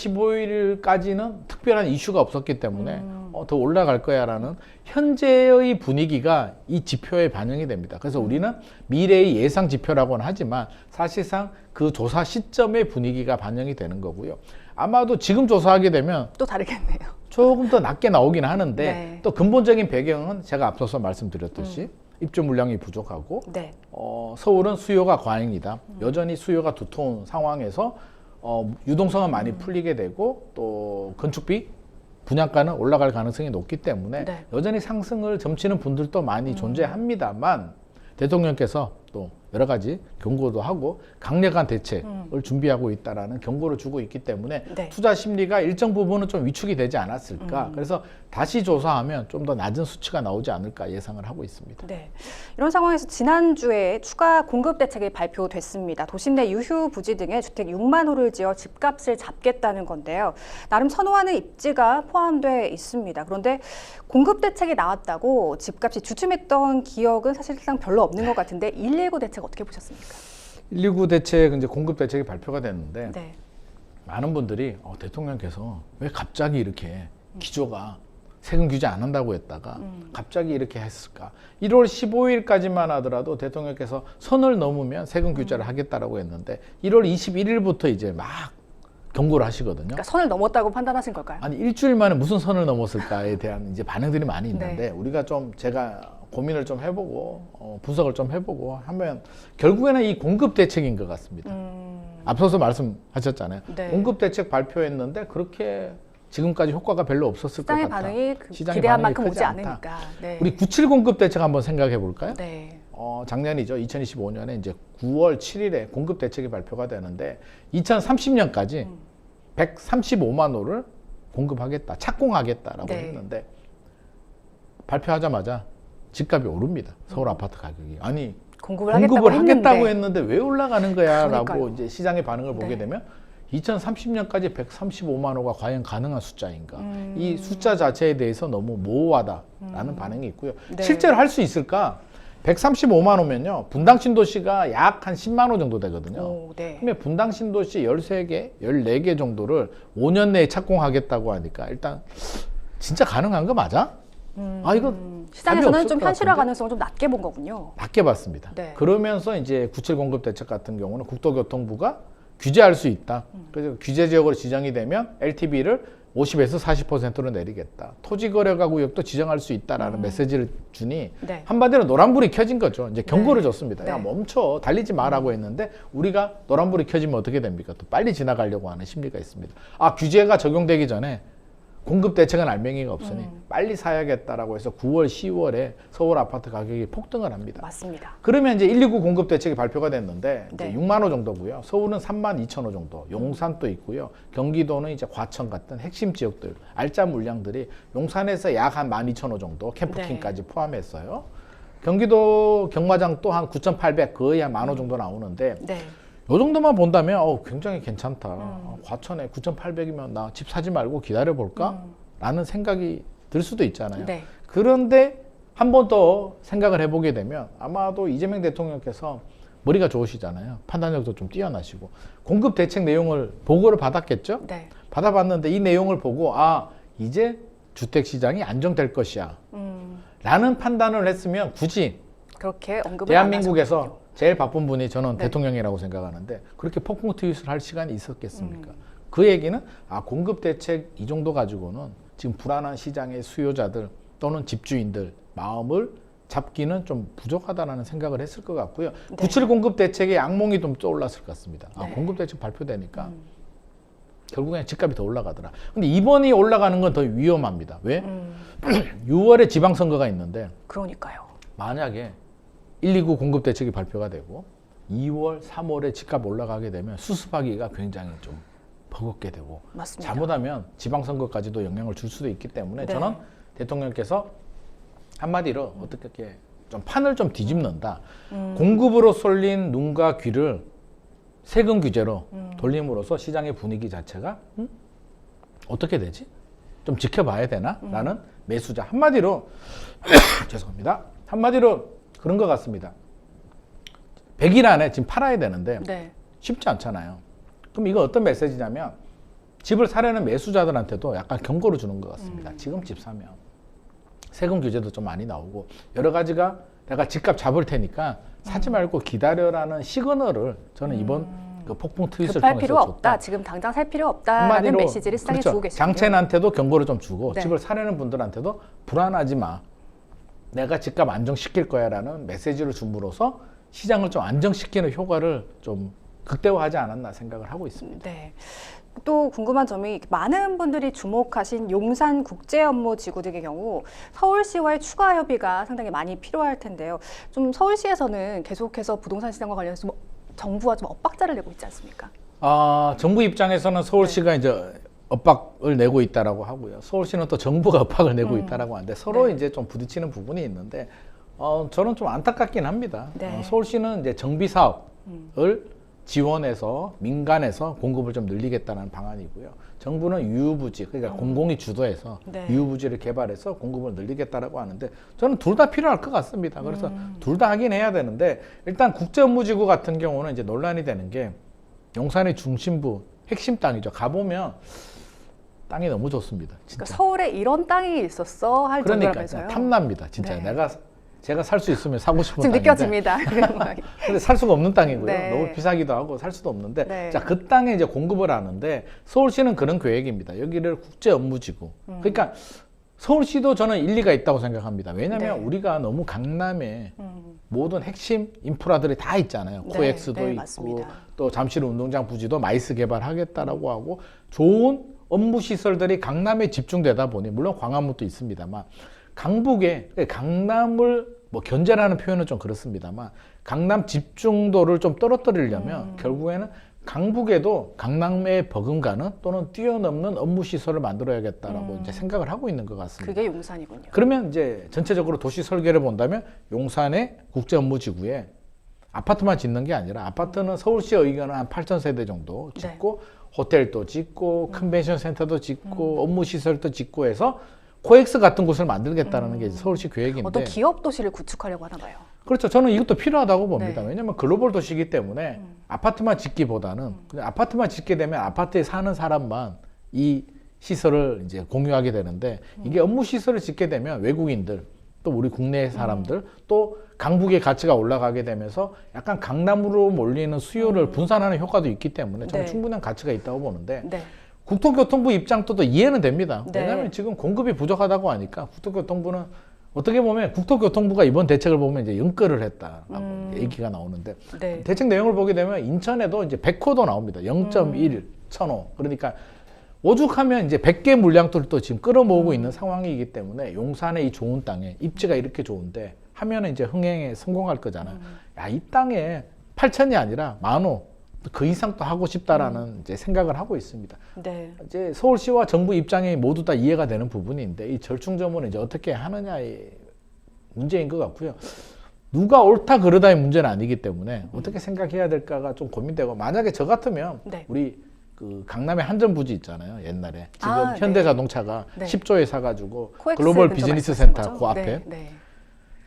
S2: 15일까지는 특별한 이슈가 없었기 때문에 더 올라갈 거야라는 현재의 분위기가 이 지표에 반영이 됩니다. 그래서 우리는 미래의 예상 지표라고는 하지만 사실상 그 조사 시점의 분위기가 반영이 되는 거고요. 아마도 지금 조사하게 되면
S1: 또 다르겠네요.
S2: 조금 더 낮게 나오긴 하는데
S1: 네.
S2: 또 근본적인 배경은 제가 앞서서 말씀드렸듯이 입주 물량이 부족하고
S1: 네.
S2: 서울은 수요가 과잉이다. 여전히 수요가 두터운 상황에서 유동성은 많이 풀리게 되고 또 건축비 분양가는 올라갈 가능성이 높기 때문에
S1: 네.
S2: 여전히 상승을 점치는 분들도 많이 존재합니다만 대통령께서 또 여러 가지 경고도 하고 강력한 대책을 준비하고 있다라는 경고를 주고 있기 때문에
S1: 네.
S2: 투자 심리가 일정 부분은 좀 위축이 되지 않았을까. 그래서 다시 조사하면 좀 더 낮은 수치가 나오지 않을까 예상을 하고 있습니다.
S1: 네. 이런 상황에서 지난주에 추가 공급 대책이 발표됐습니다. 도심 내 유휴 부지 등의 주택 6만 호를 지어 집값을 잡겠다는 건데요. 나름 선호하는 입지가 포함되어 있습니다. 그런데 공급 대책이 나왔다고 집값이 주춤했던 기억은 사실상 별로 없는 것 같은데 119 대책 어떻게 보셨습니까?
S2: 119 대책 이제 공급 대책이 발표가 됐는데
S1: 네. 많은
S2: 많은 분들이 대통령께서 왜 갑자기 이렇게 기조가 세금 규제 안 한다고 했다가 갑자기 이렇게 했을까? 1월 15일까지만 하더라도 대통령께서 선을 넘으면 세금 규제를 하겠다라고 했는데 1월 21일부터 이제 막 경고를 하시거든요.
S1: 그러니까 선을 넘었다고 판단하신 걸까요?
S2: 아니 일주일 만에 무슨 선을 넘었을까에 대한 이제 반응들이 많이 있는데
S1: 네.
S2: 우리가 좀 제가 고민을 좀 해보고 분석을 좀 해보고 하면 결국에는 이 공급 대책인 것 같습니다. 앞서서 말씀하셨잖아요.
S1: 네.
S2: 공급 대책 발표했는데 그렇게 지금까지 효과가 별로 없었을 것
S1: 시장의
S2: 같다.
S1: 반응이 그
S2: 시장의
S1: 기대한
S2: 반응이
S1: 만큼
S2: 크지
S1: 오지
S2: 않다.
S1: 않으니까. 네.
S2: 우리 97 공급 대책 한번 생각해 볼까요?
S1: 네.
S2: 작년이죠. 2025년에 이제 9월 7일에 공급 대책이 발표가 되는데 2030년까지 135만 호를 공급하겠다, 착공하겠다라고
S1: 네.
S2: 했는데 발표하자마자 집값이 오릅니다. 서울 아파트 가격이. 아니
S1: 공급을
S2: 공급을
S1: 하겠다고
S2: 하겠다고 했는데 왜 올라가는 거야라고
S1: 그러니까요.
S2: 이제 시장의 반응을 보게
S1: 네.
S2: 되면 2030년까지 135만 호가 과연 가능한 숫자인가? 이 숫자 자체에 대해서 너무 모호하다라는 반응이 있고요.
S1: 네.
S2: 실제로 할 수 있을까? 135만 호면요. 분당 신도시가 약 한 10만 호 정도 되거든요.
S1: 오, 네.
S2: 그러면 분당 신도시 13개, 14개 정도를 5년 내에 착공하겠다고 하니까 일단 진짜 가능한 거 맞아? 아, 이거
S1: 시장에서는
S2: 답이
S1: 좀
S2: 없을 것
S1: 현실화
S2: 같은데?
S1: 가능성을 좀 낮게 본 거군요.
S2: 낮게 봤습니다.
S1: 네.
S2: 그러면서 이제 97 공급 대책 같은 경우는 국토교통부가 규제할 수 있다. 그래서 규제 지역으로 지정이 되면 LTV를 50에서 40%로 내리겠다. 토지거래가 구역도 지정할 수 있다라는 메시지를 주니
S1: 네.
S2: 한마디로 노란불이 켜진 거죠. 이제 경고를 줬습니다.
S1: 네.
S2: 야, 멈춰. 달리지 마라고 했는데 우리가 노란불이 켜지면 어떻게 됩니까? 또 빨리 지나가려고 하는 심리가 있습니다. 아, 규제가 적용되기 전에 공급 대책은 알맹이가 없으니 빨리 사야겠다라고 해서 9월, 10월에 서울 아파트 가격이 폭등을 합니다.
S1: 맞습니다.
S2: 그러면 이제 129 공급 대책이 발표가 됐는데 이제
S1: 네.
S2: 6만 호 정도고요. 서울은 3만 2천 호 정도, 용산도 있고요. 경기도는 이제 과천 같은 핵심 지역들, 알짜 물량들이 용산에서 약 한 12,000호 정도 캠프킹까지 포함했어요. 경기도 경마장 또 한 9,800 거의 한 10,000호 정도 나오는데
S1: 네.
S2: 요 정도만 본다면 굉장히 괜찮다. 과천에 9,800이면 나 집 사지 말고 기다려볼까? 라는 생각이 들 수도 있잖아요.
S1: 네.
S2: 그런데 한 번 더 생각을 해보게 되면 아마도 이재명 대통령께서 머리가 좋으시잖아요. 판단력도 좀 뛰어나시고 공급 대책 내용을 보고를 받았겠죠?
S1: 네.
S2: 받아봤는데 이 내용을 보고 이제 주택시장이 안정될 것이야 라는 판단을 했으면 굳이
S1: 그렇게 언급을
S2: 대한민국에서
S1: 안 하셨군요.
S2: 제일 바쁜 분이 저는
S1: 네.
S2: 대통령이라고 생각하는데 그렇게 폭풍 트윗을 할 시간이 있었겠습니까? 그 얘기는 공급 대책 이 정도 가지고는 지금 불안한 시장의 수요자들 또는 집주인들 마음을 잡기는 좀 부족하다는 생각을 했을 것 같고요.
S1: 네.
S2: 97 공급 대책의 악몽이 좀 떠올랐을 것 같습니다.
S1: 네.
S2: 공급 대책 발표되니까 결국엔 집값이 더 올라가더라. 근데 이번이 올라가는 건 더 위험합니다. 왜? 6월에 지방선거가 있는데
S1: 그러니까요.
S2: 만약에 129 공급 대책이 발표가 되고 2월, 3월에 집값 올라가게 되면 수습하기가 굉장히 좀 버겁게 되고
S1: 맞습니다.
S2: 잘못하면 지방선거까지도 영향을 줄 수도 있기 때문에
S1: 네.
S2: 저는 대통령께서 한마디로 어떻게 좀 판을 좀 뒤집는다. 공급으로 쏠린 눈과 귀를 세금 규제로 돌림으로써 시장의 분위기 자체가 어떻게 되지? 좀 지켜봐야 되나? 라는 매수자. 한마디로 죄송합니다. 한마디로 그런 것 같습니다. 100일 안에 지금 팔아야 되는데
S1: 네.
S2: 쉽지 않잖아요. 그럼 이거 어떤 메시지냐면 집을 사려는 매수자들한테도 약간 경고를 주는 것 같습니다. 지금 집 사면 세금 규제도 좀 많이 나오고 여러 가지가 내가 집값 잡을 테니까 사지 말고 기다려라는 시그널을 저는 이번 그 폭풍 트윗을
S1: 급할
S2: 통해서
S1: 필요
S2: 줬다.
S1: 없다. 지금 당장 살 필요 없다라는
S2: 한마디로
S1: 메시지를 시장에
S2: 그렇죠.
S1: 주고 계시군요.
S2: 장첸한테도 경고를 좀 주고
S1: 네.
S2: 집을 사려는 분들한테도 불안하지 마. 내가 집값 안정시킬 거야라는 메시지를 줌으로써 시장을 좀 안정시키는 효과를 좀 극대화하지 않았나 생각을 하고 있습니다.
S1: 네. 또 궁금한 점이 많은 분들이 주목하신 용산 국제업무지구 등의 경우 서울시와의 추가 협의가 상당히 많이 필요할 텐데요. 좀 서울시에서는 계속해서 부동산 시장과 관련해서 정부와 좀 엇박자를 내고 있지 않습니까?
S2: 정부 입장에서는 서울시가 이제 엇박을 내고 있다라고 하고요. 서울시는 또 정부가 엇박을 내고 있다라고 하는데 서로
S1: 네.
S2: 이제 좀 부딪히는 부분이 있는데 저는 좀 안타깝긴 합니다.
S1: 네.
S2: 서울시는 이제 정비 사업을 지원해서 민간에서 공급을 좀 늘리겠다는 방안이고요. 정부는 유유부지, 그러니까 공공이 주도해서
S1: 네.
S2: 유유부지를 개발해서 공급을 늘리겠다라고 하는데 저는 둘 다 필요할 것 같습니다. 그래서 둘 다 하긴 해야 되는데 일단 국제업무지구 같은 경우는 이제 논란이 되는 게 용산의 중심부 핵심 땅이죠. 가보면 땅이 너무 좋습니다. 진짜.
S1: 그러니까 서울에 이런 땅이 있었어 할
S2: 그러니까
S1: 정도라면서요.
S2: 탐납니다. 진짜
S1: 네.
S2: 제가 살 수 있으면 사고 싶은
S1: 지금
S2: 땅인데
S1: 느껴집니다.
S2: 근데 살 수가 없는 땅이고요.
S1: 네.
S2: 너무 비싸기도 하고 살 수도 없는데
S1: 네.
S2: 자, 그 땅에 이제 공급을 하는데 서울시는 그런 계획입니다. 여기를 국제 업무지구. 그러니까 서울시도 저는 일리가 있다고 생각합니다. 왜냐하면
S1: 네.
S2: 우리가 너무 강남에 모든 핵심 인프라들이 다 있잖아요.
S1: 네,
S2: 코엑스도
S1: 네,
S2: 있고
S1: 맞습니다.
S2: 또 잠실 운동장 부지도 마이스 개발하겠다라고 하고 좋은 업무 시설들이 강남에 집중되다 보니 물론 광화문도 있습니다만 강북에 강남을 견제라는 표현은 좀 그렇습니다만 강남 집중도를 좀 떨어뜨리려면 결국에는 강북에도 강남에 버금가는 또는 뛰어넘는 업무 시설을 만들어야겠다라고 이제 생각을 하고 있는 것 같습니다.
S1: 그게 용산이군요.
S2: 그러면 이제 전체적으로 도시 설계를 본다면 용산의 국제업무지구에 아파트만 짓는 게 아니라 아파트는 서울시의 의견은 한 8,000세대 정도 짓고 호텔도 짓고 컨벤션 센터도 짓고 업무 시설도 짓고 해서 코엑스 같은 곳을 만들겠다는 게 이제 서울시 계획인데
S1: 어떤 기업 도시를 구축하려고 하나 봐요.
S2: 그렇죠. 저는 이것도 필요하다고 봅니다.
S1: 네.
S2: 왜냐하면 글로벌 도시이기 때문에 아파트만 짓기보다는 그냥 아파트만 짓게 되면 아파트에 사는 사람만 이 시설을 이제 공유하게 되는데 이게 업무 시설을 짓게 되면 외국인들 또 우리 국내 사람들 또 강북의 가치가 올라가게 되면서 약간 강남으로 몰리는 수요를 분산하는 효과도 있기 때문에 저는
S1: 네.
S2: 충분한 가치가 있다고 보는데
S1: 네.
S2: 국토교통부 입장도 이해는 됩니다.
S1: 네.
S2: 왜냐하면 지금 공급이 부족하다고 하니까 국토교통부는 어떻게 보면 국토교통부가 이번 대책을 보면 이제 연끌을 했다라고 얘기가 나오는데
S1: 네.
S2: 대책 내용을 보게 되면 인천에도 이제 100호도 나옵니다. 0.1 1000호. 그러니까 오죽하면 이제 100개 물량들을 또 지금 끌어모으고 있는 상황이기 때문에 용산의 이 좋은 땅에 입지가 이렇게 좋은데 하면은 이제 흥행에 성공할 거잖아요. 야, 이 땅에 8천이 아니라 10,000호 그 이상 또 하고 싶다라는 이제 생각을 하고 있습니다.
S1: 네.
S2: 이제 서울시와 정부 입장이 모두 다 이해가 되는 부분인데 이 절충점은 이제 어떻게 하느냐의 문제인 것 같고요. 누가 옳다 그르다의 문제는 아니기 때문에 어떻게 생각해야 될까가 좀 고민되고 만약에 저 같으면
S1: 네.
S2: 우리 그 강남에 한전부지 있잖아요. 옛날에 지금
S1: 아, 네.
S2: 현대자동차가
S1: 네.
S2: 10조에 사가지고
S1: 코엑스
S2: 글로벌
S1: 근처
S2: 비즈니스
S1: 말씀하시는
S2: 센터
S1: 거죠?
S2: 그 앞에
S1: 네. 네.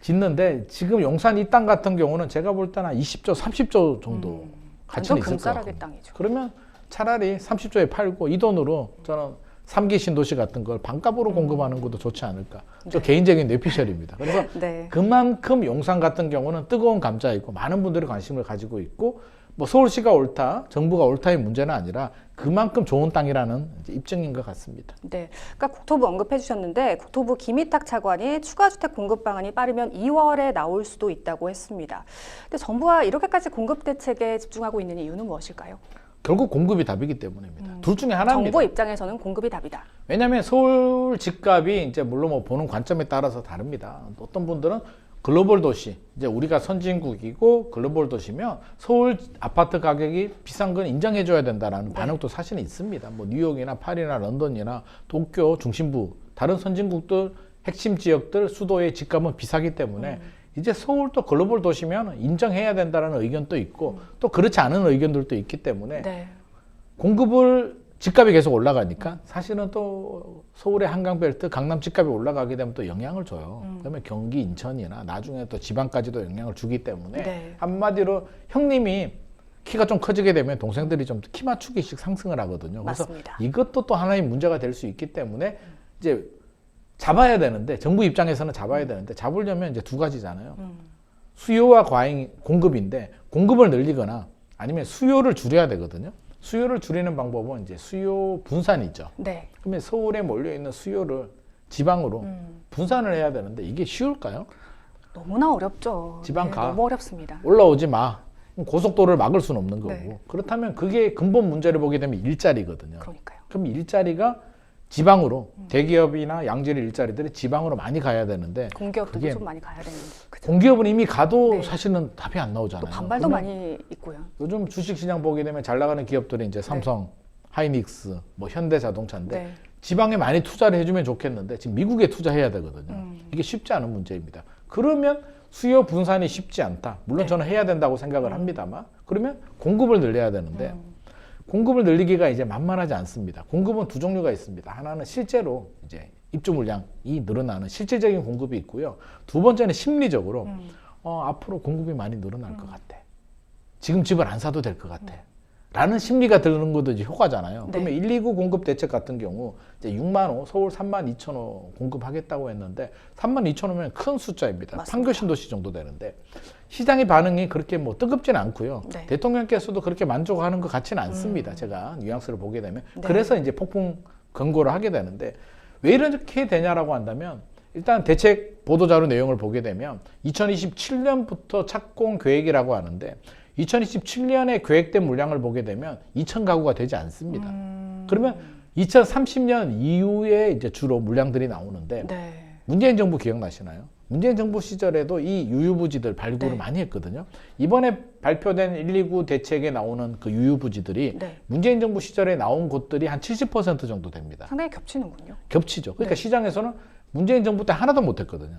S2: 짓는데 지금 용산 이 땅 같은 경우는 제가 볼 때는 한 20조, 30조 정도 가치는
S1: 완전
S2: 있을 것
S1: 금싸라기
S2: 같아요.
S1: 땅이죠.
S2: 그러면 차라리 30조에 팔고 이 돈으로 저는 3기 신도시 같은 걸 반값으로 공급하는 것도 좋지 않을까. 저 개인적인 뇌피셜입니다. 그래서
S1: 네.
S2: 그만큼 용산 같은 경우는 뜨거운 감자이고 많은 분들이 관심을 가지고 있고 뭐 서울시가 옳다, 정부가 옳다의 문제는 아니라 그만큼 좋은 땅이라는 이제 입증인 것 같습니다.
S1: 네, 그러니까 국토부 언급해 주셨는데 국토부 김희탁 차관이 추가 주택 공급 방안이 빠르면 2월에 나올 수도 있다고 했습니다. 근데 정부가 이렇게까지 공급 대책에 집중하고 있는 이유는 무엇일까요?
S2: 결국 공급이 답이기 때문입니다. 둘 중에 하나입니다.
S1: 정부 입장에서는 공급이 답이다.
S2: 왜냐하면 서울 집값이 이제 물론 뭐 보는 관점에 따라서 다릅니다. 어떤 분들은 글로벌 도시, 이제 우리가 선진국이고 글로벌 도시면 서울 아파트 가격이 비싼 건 인정해줘야 된다라는 반응도 사실은 있습니다. 뭐 뉴욕이나 파리나 런던이나 도쿄 중심부 다른 선진국들 핵심 지역들 수도의 집값은 비싸기 때문에 이제 서울도 글로벌 도시면 인정해야 된다는 의견도 있고 또 그렇지 않은 의견들도 있기 때문에
S1: 네.
S2: 공급을 집값이 계속 올라가니까 사실은 또 서울의 한강벨트, 강남 집값이 올라가게 되면 또 영향을 줘요. 그러면 경기, 인천이나 나중에 또 지방까지도 영향을 주기 때문에
S1: 네.
S2: 한마디로 형님이 키가 좀 커지게 되면 동생들이 좀 키 맞추기씩 상승을 하거든요. 그래서
S1: 맞습니다.
S2: 이것도 또 하나의 문제가 될 수 있기 때문에 이제 잡아야 되는데 정부 입장에서는 잡아야 되는데 잡으려면 이제 두 가지잖아요. 수요와 과잉 공급인데 공급을 늘리거나 아니면 수요를 줄여야 되거든요. 수요를 줄이는 방법은 이제 수요 분산이죠.
S1: 네.
S2: 그러면 서울에 몰려 있는 수요를 지방으로 분산을 해야 되는데 이게 쉬울까요?
S1: 너무나 어렵죠.
S2: 지방 가.
S1: 너무 어렵습니다.
S2: 올라오지 마. 그럼 고속도로를 막을 수는 없는 거고.
S1: 네.
S2: 그렇다면 그게 근본 문제를 보게 되면 일자리거든요.
S1: 그러니까요.
S2: 그럼 일자리가 지방으로 대기업이나 양질 일자리들이 지방으로 많이 가야 되는데
S1: 공기업들도
S2: 그게
S1: 좀 많이 가야 되는데. 그죠?
S2: 공기업은 이미 가도
S1: 네.
S2: 사실은 답이 안 나오잖아요.
S1: 또 반발도
S2: 그러면
S1: 많이 있고요.
S2: 요즘 주식시장 보게 되면 잘 나가는 기업들이 이제 삼성, 하이닉스, 뭐 현대자동차인데
S1: 네.
S2: 지방에 많이 투자를 해주면 좋겠는데 지금 미국에 투자해야 되거든요. 이게 쉽지 않은 문제입니다. 그러면 수요 분산이 쉽지 않다. 물론 저는 해야 된다고 생각을 합니다만 그러면 공급을 늘려야 되는데 공급을 늘리기가 이제 만만하지 않습니다. 공급은 두 종류가 있습니다. 하나는 실제로 이제 입주 물량이 늘어나는 실질적인 공급이 있고요. 두 번째는 심리적으로 앞으로 공급이 많이 늘어날 것 같아. 지금 집을 안 사도 될 것 같아. 라는 심리가 드는 것도 이제 효과잖아요.
S1: 네.
S2: 그러면 129 공급 대책 같은 경우 이제 6만 호, 서울 3만 2천 호 공급하겠다고 했는데 3만 2천 호면 큰 숫자입니다.
S1: 맞습니다.
S2: 판교 신도시 정도 되는데 시장의 반응이 그렇게 뭐 뜨겁지는 않고요.
S1: 네.
S2: 대통령께서도 그렇게 만족하는 것 같지는 않습니다. 제가 뉘앙스를 보게 되면
S1: 네.
S2: 그래서 이제 폭풍 권고를 하게 되는데 왜 이렇게 되냐라고 한다면 일단 대책 보도자료 내용을 보게 되면 2027년부터 착공 계획이라고 하는데 2027년에 계획된 물량을 보게 되면 2천 가구가 되지 않습니다. 그러면 2030년 이후에 이제 주로 물량들이 나오는데
S1: 네.
S2: 문재인 정부 기억나시나요? 문재인 정부 시절에도 이 유유부지들 발굴을
S1: 네.
S2: 많이 했거든요. 이번에 발표된 119 대책에 나오는 그 유유부지들이
S1: 네.
S2: 문재인 정부 시절에 나온 곳들이 한 70% 정도 됩니다.
S1: 상당히 겹치는군요.
S2: 겹치죠. 그러니까
S1: 네.
S2: 시장에서는 문재인 정부 때 하나도 못했거든요.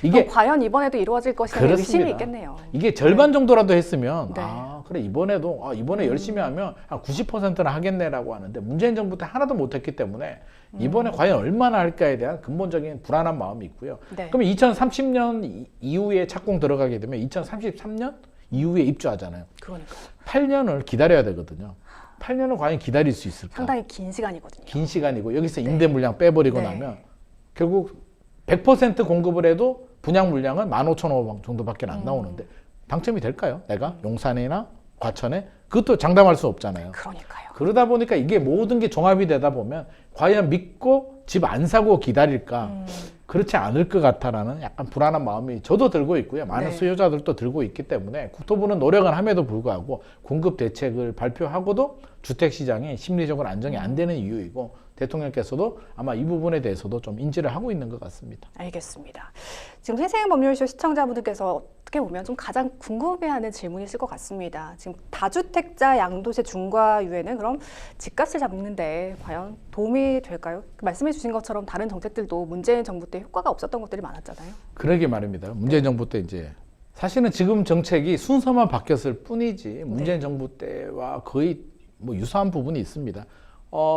S1: 이게
S2: 이게
S1: 과연 이번에도 이루어질 것이라는
S2: 그렇습니다.
S1: 의심이 있겠네요.
S2: 이게 절반 정도라도 했으면
S1: 네.
S2: 아 그래 이번에도 이번에 열심히 하면 한 90%는 하겠네라고 하는데 문재인 정부 때 하나도 못했기 때문에 이번에 과연 얼마나 할까에 대한 근본적인 불안한 마음이 있고요.
S1: 네.
S2: 그러면 2030년 이후에 착공 들어가게 되면 2033년 이후에 입주하잖아요.
S1: 그러니까
S2: 8년을 기다려야 되거든요. 8년을 과연 기다릴 수 있을까?
S1: 상당히 긴 시간이거든요.
S2: 긴 시간이고 여기서 임대 물량 빼버리고
S1: 네.
S2: 나면 결국 100% 공급을 해도 분양 물량은 15,500 정도밖에 안 나오는데 당첨이 될까요? 내가 용산이나 과천에 그것도 장담할 수 없잖아요.
S1: 그러니까요.
S2: 그러다 보니까 이게 모든 게 종합이 되다 보면 과연 믿고 집 안 사고 기다릴까? 그렇지 않을 것 같다라는 약간 불안한 마음이 저도 들고 있고요. 많은
S1: 네.
S2: 수요자들도 들고 있기 때문에 국토부는 노력은 함에도 불구하고 공급 대책을 발표하고도 주택시장이 심리적으로 안정이 안 되는 이유이고 대통령께서도 아마 이 부분에 대해서도 좀 인지를 하고 있는 것 같습니다.
S1: 알겠습니다. 지금 생생한 법률쇼 시청자분들께서 어떻게 보면 좀 가장 궁금해하는 질문이 있을 것 같습니다. 지금 다주택자 양도세 중과유예는 그럼 집값을 잡는데 과연 도움이 될까요? 말씀해 주신 것처럼 다른 정책들도 문재인 정부 때 효과가 없었던 것들이 많았잖아요.
S2: 그러게 말입니다. 문재인 정부 때 이제 사실은 지금 정책이 순서만 바뀌었을 뿐이지 문재인 정부 때와 거의 뭐 유사한 부분이 있습니다.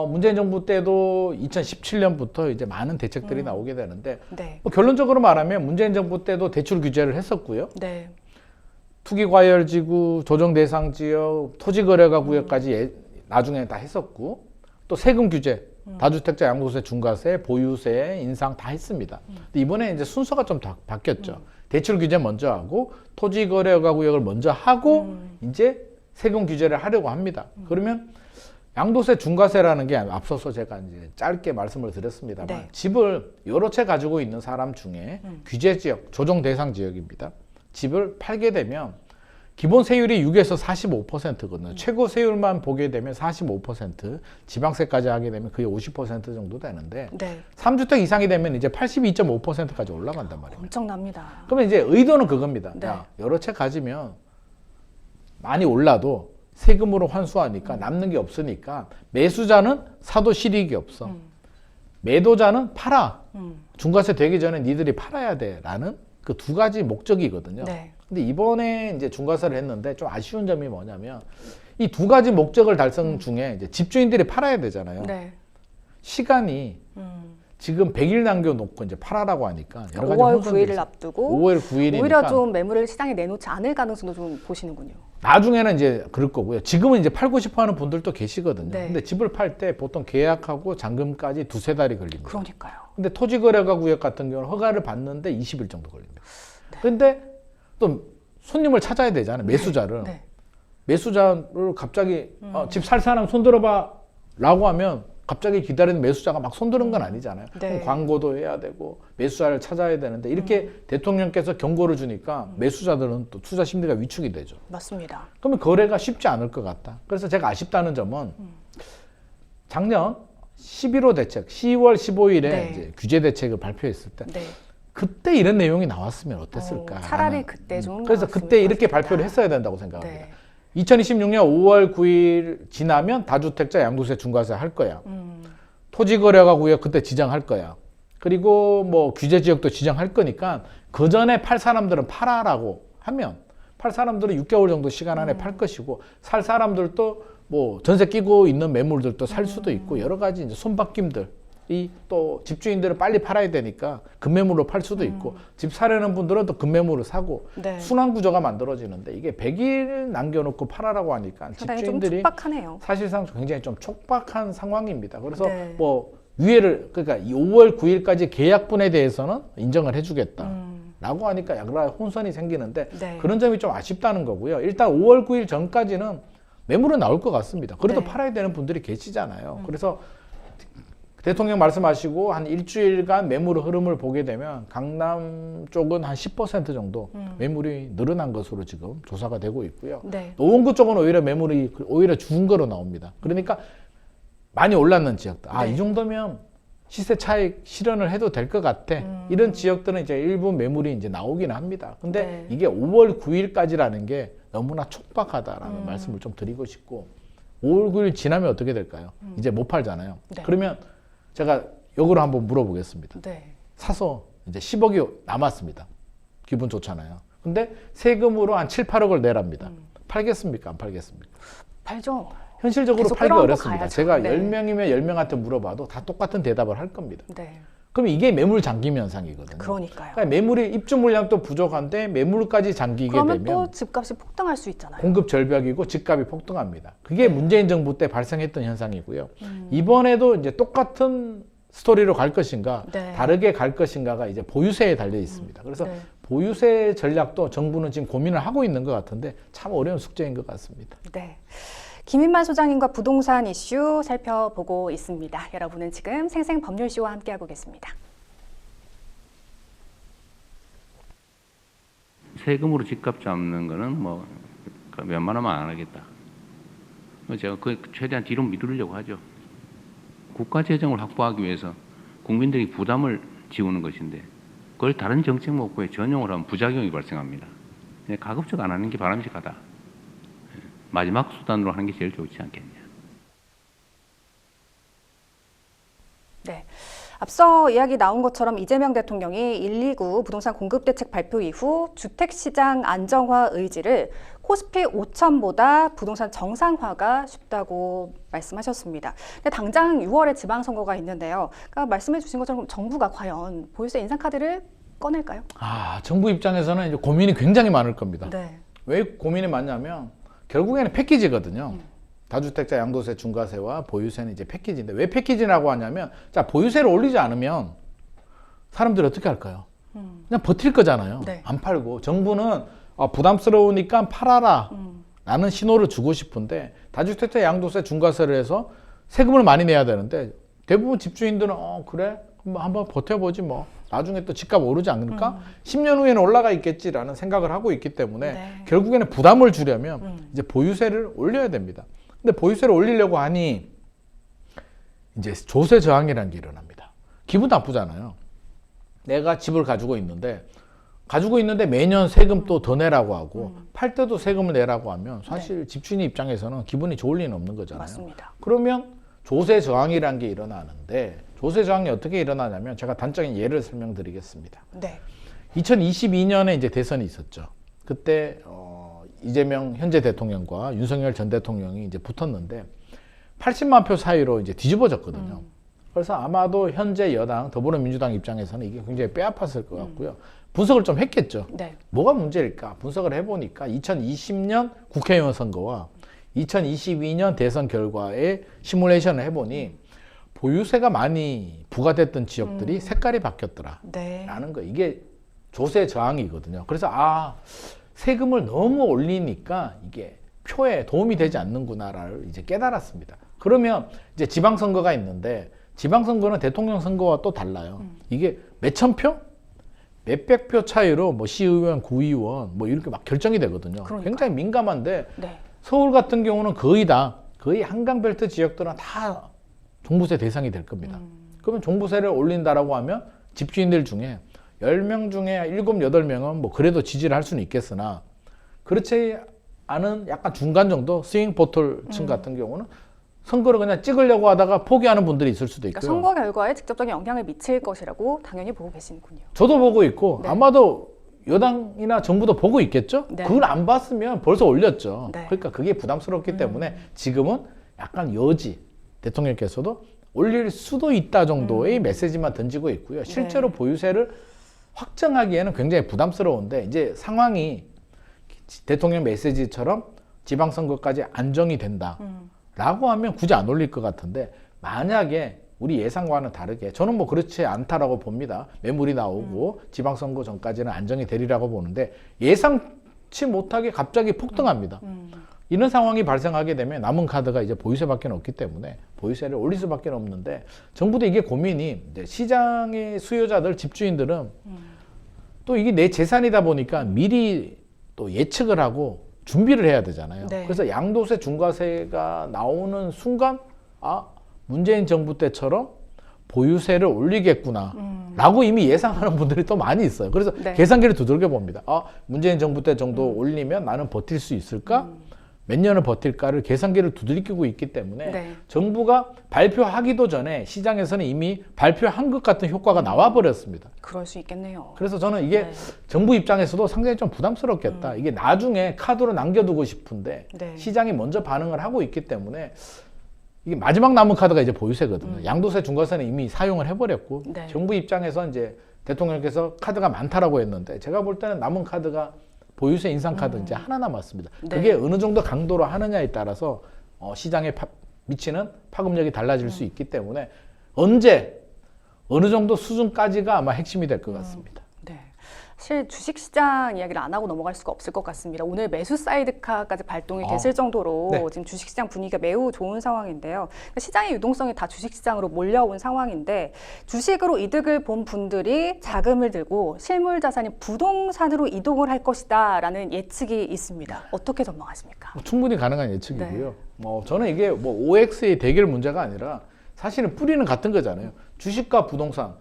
S2: 문재인 정부 때도 2017년부터 이제 많은 대책들이 나오게 되는데
S1: 네.
S2: 뭐 결론적으로 말하면 문재인 정부 때도 대출 규제를 했었고요.
S1: 네.
S2: 투기과열지구, 조정대상지역, 토지거래가 구역까지 나중에 다 했었고 또 세금 규제, 다주택자 양도세, 중과세, 보유세 인상 다 했습니다. 근데 이번에 이제 순서가 좀 바뀌었죠. 대출 규제 먼저 하고 토지거래가 구역을 먼저 하고 이제 세금 규제를 하려고 합니다. 그러면 양도세 중과세라는 게 앞서서 제가 이제 짧게 말씀을 드렸습니다만
S1: 네.
S2: 집을 여러 채 가지고 있는 사람 중에 규제 지역, 조정 대상 지역입니다. 집을 팔게 되면 기본 세율이 6에서 45%거든요. 최고 세율만 보게 되면 45%, 지방세까지 하게 되면 거의 50% 정도 되는데
S1: 네.
S2: 3주택 이상이 되면 이제 82.5%까지 올라간단 말이에요.
S1: 엄청납니다.
S2: 그러면 이제 의도는 그겁니다.
S1: 네.
S2: 야, 여러 채 가지면 많이 올라도 세금으로 환수하니까 남는 게 없으니까 매수자는 사도 실익이 없어. 매도자는 팔아. 중과세 되기 전에 니들이 팔아야 돼라는 그 두 가지 목적이거든요.
S1: 네.
S2: 근데 이번에 이제 중과세를 했는데 좀 아쉬운 점이 뭐냐면 이 두 가지 목적을 달성 중에 이제 집주인들이 팔아야 되잖아요.
S1: 네.
S2: 시간이 지금 100일 남겨놓고 이제 팔아라고 하니까 여러 가지
S1: 5월
S2: 혼선들이
S1: 9일을
S2: 있어요.
S1: 앞두고
S2: 5월 9일이니까
S1: 오히려 좀 매물을 시장에 내놓지 않을 가능성도 좀 보시는군요.
S2: 나중에는 이제 그럴 거고요. 지금은 이제 팔고 싶어 하는 분들도 계시거든요.
S1: 네.
S2: 근데 집을 팔 때 보통 계약하고 잔금까지 두세 달이 걸립니다.
S1: 그러니까요.
S2: 근데 토지거래가 구역 같은 경우는 허가를 받는데 20일 정도 걸립니다. 근데 또 손님을 찾아야 되잖아요. 매수자를.
S1: 네.
S2: 매수자를 갑자기 집 살 사람 손 들어봐 라고 하면 갑자기 기다리는 매수자가 막 손드는 건 아니잖아요.
S1: 네.
S2: 그럼 광고도 해야 되고 매수자를 찾아야 되는데 이렇게 대통령께서 경고를 주니까 매수자들은 또 투자 심리가 위축이 되죠.
S1: 맞습니다.
S2: 그러면 거래가 쉽지 않을 것 같다. 그래서 제가 아쉽다는 점은 작년 11호 대책, 10월 15일에
S1: 네.
S2: 이제 규제 대책을 발표했을 때
S1: 네.
S2: 그때 이런 내용이 나왔으면 어땠을까?
S1: 차라리 그때 좀
S2: 그래서
S1: 나왔으면
S2: 그때 이렇게
S1: 좋았겠다.
S2: 발표를 했어야 된다고 생각합니다.
S1: 네.
S2: 2026년 5월 9일 지나면 다주택자 양도세 중과세 할 거야. 토지거래가 구역 그때 지정할 거야. 그리고 뭐 규제 지역도 지정할 거니까 그 전에 팔 사람들은 팔아라고 하면 팔 사람들은 6개월 정도 시간 안에 팔 것이고 살 사람들도 뭐 전세 끼고 있는 매물들도 살 수도 있고 여러 가지 이제 손바뀜들. 이 또 집주인들은 빨리 팔아야 되니까 급매물로 팔 수도 있고 집 사려는 분들은 또 급매물을 사고
S1: 네.
S2: 순환 구조가 만들어지는데 이게 100일 남겨놓고 팔아라고 하니까
S1: 상당히 좀
S2: 집주인들이
S1: 촉박하네요.
S2: 사실상 굉장히 좀 촉박한 상황입니다. 그래서
S1: 네.
S2: 뭐 유예를 그러니까 이 5월 9일까지 계약분에 대해서는 인정을 해주겠다라고 하니까 약간 혼선이 생기는데
S1: 네.
S2: 그런 점이 좀 아쉽다는 거고요. 일단 5월 9일 전까지는 매물은 나올 것 같습니다. 그래도
S1: 네.
S2: 팔아야 되는 분들이 계시잖아요. 그래서 대통령 말씀하시고 한 일주일간 매물 흐름을 보게 되면 강남 쪽은 한 10% 정도 매물이 늘어난 것으로 지금 조사가 되고 있고요.
S1: 네.
S2: 노원구 쪽은 오히려 매물이 오히려 죽은 거로 나옵니다. 그러니까 많이 올랐는 지역들. 이 정도면 시세 차익 실현을 해도 될 것 같아. 이런 지역들은 이제 일부 매물이 이제 나오긴 합니다. 근데
S1: 네.
S2: 이게 5월 9일까지라는 게 너무나 촉박하다라는 말씀을 좀 드리고 싶고 5월 9일 지나면 어떻게 될까요? 이제 못 팔잖아요.
S1: 네.
S2: 그러면 제가 역으로 한번 물어보겠습니다.
S1: 네.
S2: 사서 이제 10억이 남았습니다. 기분 좋잖아요. 근데 세금으로 한 7, 8억을 내랍니다. 팔겠습니까? 안 팔겠습니까?
S1: 팔죠.
S2: 현실적으로
S1: 계속
S2: 팔기
S1: 끌어안고
S2: 어렵습니다.
S1: 가야죠.
S2: 제가
S1: 네.
S2: 10명이면 10명한테 물어봐도 다 똑같은 대답을 할 겁니다.
S1: 네.
S2: 그럼 이게 매물 잠김 현상이거든요.
S1: 그러니까요.
S2: 그러니까 매물이 입주 물량도 부족한데 매물까지 잠기게
S1: 그러면
S2: 되면
S1: 또 집값이 폭등할 수 있잖아요.
S2: 공급 절벽이고 집값이 폭등합니다. 그게 문재인 정부 때 발생했던 현상이고요. 이번에도 이제 똑같은 스토리로 갈 것인가,
S1: 네.
S2: 다르게 갈 것인가가 이제 보유세에 달려 있습니다. 그래서
S1: 네.
S2: 보유세 전략도 정부는 지금 고민을 하고 있는 것 같은데 참 어려운 숙제인 것 같습니다.
S1: 네. 김인만 소장님과 부동산 이슈 살펴보고 있습니다. 여러분은 지금 생생법률쇼와 함께하고 계십니다.
S4: 세금으로 집값 잡는 거는 뭐 웬만하면 안 하겠다. 제가 그 최대한 뒤로 미루려고 하죠. 국가 재정을 확보하기 위해서 국민들이 부담을 지우는 것인데 그걸 다른 정책 목표에 전용을 하면 부작용이 발생합니다. 가급적 안 하는 게 바람직하다. 마지막 수단으로 하는 게 제일 좋지 않겠냐.
S1: 네. 앞서 이야기 나온 것처럼 이재명 대통령이 129 부동산 공급 대책 발표 이후 주택시장 안정화 의지를 코스피 5천보다 부동산 정상화가 쉽다고 말씀하셨습니다. 근데 당장 6월에 지방선거가 있는데요. 그러니까 말씀해 주신 것처럼 정부가 과연 보유세 인상 카드를 꺼낼까요?
S2: 정부 입장에서는 이제 고민이 굉장히 많을 겁니다.
S1: 네.
S2: 왜 고민이 많냐면 결국에는 패키지거든요. 다주택자 양도세 중과세와 보유세는 이제 패키지인데 왜 패키지라고 하냐면 자 보유세를 올리지 않으면 사람들이 어떻게 할까요? 그냥 버틸 거잖아요.
S1: 네.
S2: 안 팔고 정부는 부담스러우니까 팔아라 라는 신호를 주고 싶은데 다주택자 양도세 중과세를 해서 세금을 많이 내야 되는데 대부분 집주인들은 그래? 그럼 한번 버텨보지 뭐 나중에 또 집값 오르지 않을까? 10년 후에는 올라가 있겠지라는 생각을 하고 있기 때문에
S1: 네.
S2: 결국에는 부담을 주려면 이제 보유세를 올려야 됩니다. 근데 보유세를 올리려고 하니 이제 조세 저항이라는 게 일어납니다. 기분 나쁘잖아요. 내가 집을 가지고 있는데 매년 세금 또 더 내라고 하고 팔 때도 세금을 내라고 하면 사실 집주인 입장에서는 기분이 좋을 리는 없는 거잖아요.
S1: 맞습니다.
S2: 그러면 조세 저항이라는 게 일어나는데 조세 저항이 어떻게 일어나냐면 제가 단적인 예를 설명드리겠습니다.
S1: 네.
S2: 2022년에 이제 대선이 있었죠. 그때 이재명 현재 대통령과 윤석열 전 대통령이 이제 붙었는데 80만 표 사이로 이제 뒤집어졌거든요. 그래서 아마도 현재 여당 더불어민주당 입장에서는 이게 굉장히 뼈아팠을 것 같고요. 분석을 좀 했겠죠.
S1: 네.
S2: 뭐가 문제일까? 분석을 해보니까 2020년 국회의원 선거와 2022년 대선 결과에 시뮬레이션을 해보니 보유세가 많이 부과됐던 지역들이 색깔이 바뀌었더라.
S1: 네.
S2: 라는 거. 이게 조세 저항이거든요. 그래서 세금을 너무 올리니까 이게 표에 도움이 되지 않는구나를 이제 깨달았습니다. 그러면 이제 지방선거가 있는데 지방선거는 대통령 선거와 또 달라요. 이게 몇천 표? 몇백 표 차이로 뭐 시의원, 구의원 뭐 이렇게 막 결정이 되거든요.
S1: 그러니까요.
S2: 굉장히 민감한데
S1: 네.
S2: 서울 같은 경우는 거의 한강벨트 지역들은 다 종부세 대상이 될 겁니다. 그러면 종부세를 올린다라고 하면 집주인들 중에 10명 중에 7, 8명은 뭐 그래도 지지를 할 수는 있겠으나 그렇지 않은 약간 중간 정도 스윙 보톨층 같은 경우는 선거를 그냥 찍으려고 하다가 포기하는 분들이 있을 수도 있고요.
S1: 그러니까 선거 결과에 직접적인 영향을 미칠 것이라고 당연히 보고 계시는군요.
S2: 저도 보고 있고
S1: 네.
S2: 아마도 여당이나 정부도 보고 있겠죠?
S1: 네.
S2: 그걸 안 봤으면 벌써 올렸죠.
S1: 네.
S2: 그러니까 그게 부담스럽기 때문에 지금은 약간 여지 대통령께서도 올릴 수도 있다 정도의 메시지만 던지고 있고요. 실제로 보유세를 확정하기에는 굉장히 부담스러운데 이제 상황이 대통령 메시지처럼 지방선거까지 안정이 된다 라고 하면 굳이 안 올릴 것 같은데 만약에 우리 예상과는 다르게 저는 뭐 그렇지 않다라고 봅니다. 매물이 나오고 지방선거 전까지는 안정이 되리라고 보는데 예상치 못하게 갑자기 폭등합니다. 이런 상황이 발생하게 되면 남은 카드가 이제 보유세밖에 없기 때문에 보유세를 올릴 수밖에 없는데 정부도 이게 고민이 이제 시장의 수요자들 집주인들은 또 이게 내 재산이다 보니까 미리 또 예측을 하고 준비를 해야 되잖아요.
S1: 네.
S2: 그래서 양도세 중과세가 나오는 순간 문재인 정부 때처럼 보유세를 올리겠구나 라고 이미 예상하는 분들이 또 많이 있어요. 그래서
S1: 네.
S2: 계산기를 두들겨 봅니다. 문재인 정부 때 정도 올리면 나는 버틸 수 있을까? 몇 년을 버틸까를 계산기를 두들기고 있기 때문에
S1: 네.
S2: 정부가 발표하기도 전에 시장에서는 이미 발표한 것 같은 효과가 나와 버렸습니다.
S1: 그럴 수 있겠네요.
S2: 그래서 저는 이게
S1: 네.
S2: 정부 입장에서도 상당히 좀 부담스럽겠다. 이게 나중에 카드로 남겨두고 싶은데
S1: 네.
S2: 시장이 먼저 반응을 하고 있기 때문에 이게 마지막 남은 카드가 이제 보유세거든요. 양도세, 중과세는 이미 사용을 해버렸고
S1: 네.
S2: 정부 입장에서 이제 대통령께서 카드가 많다라고 했는데 제가 볼 때는 남은 카드가 보유세 인상 카드 이제 하나 남았습니다.
S1: 네.
S2: 그게 어느 정도 강도로 하느냐에 따라서 시장에 미치는 파급력이 달라질 수 있기 때문에 언제 어느 정도 수준까지가 아마 핵심이 될 것 같습니다.
S1: 네. 사실 주식시장 이야기를 안 하고 넘어갈 수가 없을 것 같습니다. 오늘 매수 사이드카까지 발동이 됐을 정도로
S2: 네.
S1: 지금 주식시장 분위기가 매우 좋은 상황인데요. 시장의 유동성이 다 주식시장으로 몰려온 상황인데 주식으로 이득을 본 분들이 자금을 들고 실물 자산인 부동산으로 이동을 할 것이다라는 예측이 있습니다. 어떻게 전망하십니까?
S2: 충분히 가능한 예측이고요. 저는 이게 OX의 대결 문제가 아니라 사실은 뿌리는 같은 거잖아요. 주식과 부동산.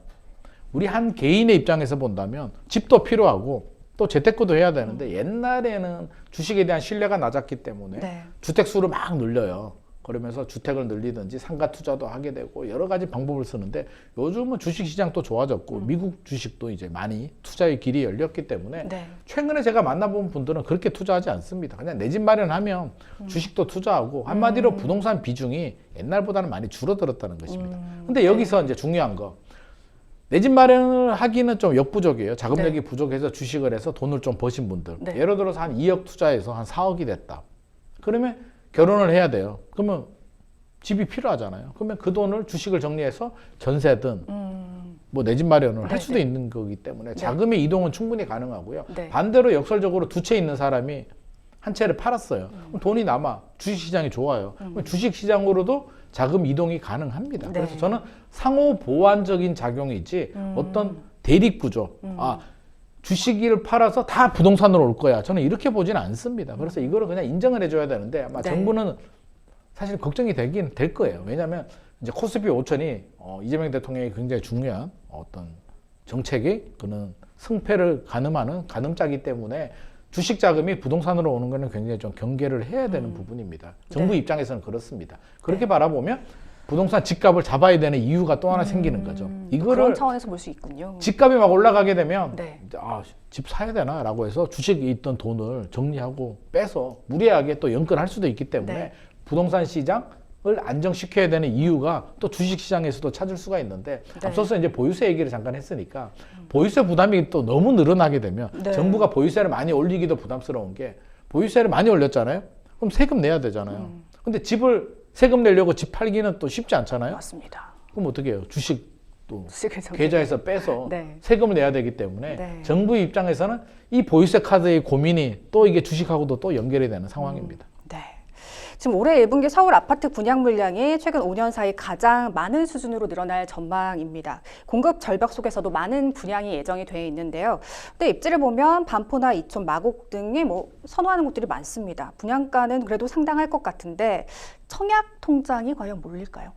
S2: 우리 한 개인의 입장에서 본다면 집도 필요하고 또 재테크도 해야 되는데 옛날에는 주식에 대한 신뢰가 낮았기 때문에
S1: 네.
S2: 주택 수를 막 늘려요. 그러면서 주택을 늘리든지 상가 투자도 하게 되고 여러 가지 방법을 쓰는데 요즘은 주식 시장도 좋아졌고 미국 주식도 이제 많이 투자의 길이 열렸기 때문에
S1: 네.
S2: 최근에 제가 만나본 분들은 그렇게 투자하지 않습니다. 그냥 내 집 마련하면 주식도 투자하고 한마디로 부동산 비중이 옛날보다는 많이 줄어들었다는 것입니다. 근데 여기서 이제 중요한 거 내 집 마련을 하기는 좀 역부족이에요. 자금력이
S1: 네.
S2: 부족해서 주식을 해서 돈을 좀 버신 분들.
S1: 네.
S2: 예를 들어서 한 2억 투자해서 한 4억이 됐다. 그러면 결혼을 해야 돼요. 그러면 집이 필요하잖아요. 그러면 그 돈을 주식을 정리해서 전세든 뭐 내 집 마련을
S1: 네,
S2: 할 수도
S1: 네.
S2: 있는 거기 때문에 자금의 이동은 충분히 가능하고요.
S1: 네.
S2: 반대로 역설적으로 두 채 있는 사람이 한 채를 팔았어요. 그럼 돈이 남아. 주식시장이 좋아요. 그럼 주식시장으로도 자금 이동이 가능합니다.
S1: 네.
S2: 그래서 저는 상호 보완적인 작용이지 어떤 대립구조. 주식을 팔아서 다 부동산으로 올 거야. 저는 이렇게 보지는 않습니다. 그래서 이거를 그냥 인정을 해줘야 되는데 아마
S1: 네.
S2: 정부는 사실 걱정이 되긴 될 거예요. 왜냐하면 이제 코스피 5천이 이재명 대통령이 굉장히 중요한 어떤 정책이 그는 승패를 가늠하는 가늠자이기 때문에 주식 자금이 부동산으로 오는 거는 굉장히 좀 경계를 해야 되는 부분입니다. 정부
S1: 네.
S2: 입장에서는 그렇습니다. 그렇게 바라보면 부동산 집값을 잡아야 되는 이유가 또 하나 생기는 거죠.
S1: 그런
S2: 이거를
S1: 차원에서 볼 수 있군요.
S2: 집값이 막 올라가게 되면
S1: 네.
S2: 이제 집 사야 되나라고 해서 주식에 있던 돈을 정리하고 빼서 무리하게 또 연끌할 수도 있기 때문에
S1: 네.
S2: 부동산 시장을 안정시켜야 되는 이유가 또 주식 시장에서도 찾을 수가 있는데
S1: 네.
S2: 앞서서 이제 보유세 얘기를 잠깐 했으니까 보유세 부담이 또 너무 늘어나게 되면
S1: 네.
S2: 정부가 보유세를 많이 올리기도 부담스러운 게 보유세를 많이 올렸잖아요. 그럼 세금 내야 되잖아요. 근데 집을 세금 내려고 집 팔기는 또 쉽지 않잖아요.
S1: 맞습니다.
S2: 그럼 어떻게 해요? 주식 또
S1: 주식을 정리-
S2: 계좌에서 빼서
S1: 네.
S2: 세금을 내야 되기 때문에
S1: 네.
S2: 정부 입장에서는 이 보유세 카드의 고민이 또 이게 주식하고도 또 연결이 되는 상황입니다.
S1: 네. 지금 올해 1분기 서울 아파트 분양 물량이 최근 5년 사이 가장 많은 수준으로 늘어날 전망입니다. 공급 절벽 속에서도 많은 분양이 예정이 돼 있는데요. 근데 입지를 보면 반포나 이촌, 마곡 등이 선호하는 곳들이 많습니다. 분양가는 그래도 상당할 것 같은데 청약 통장이 과연 몰릴까요?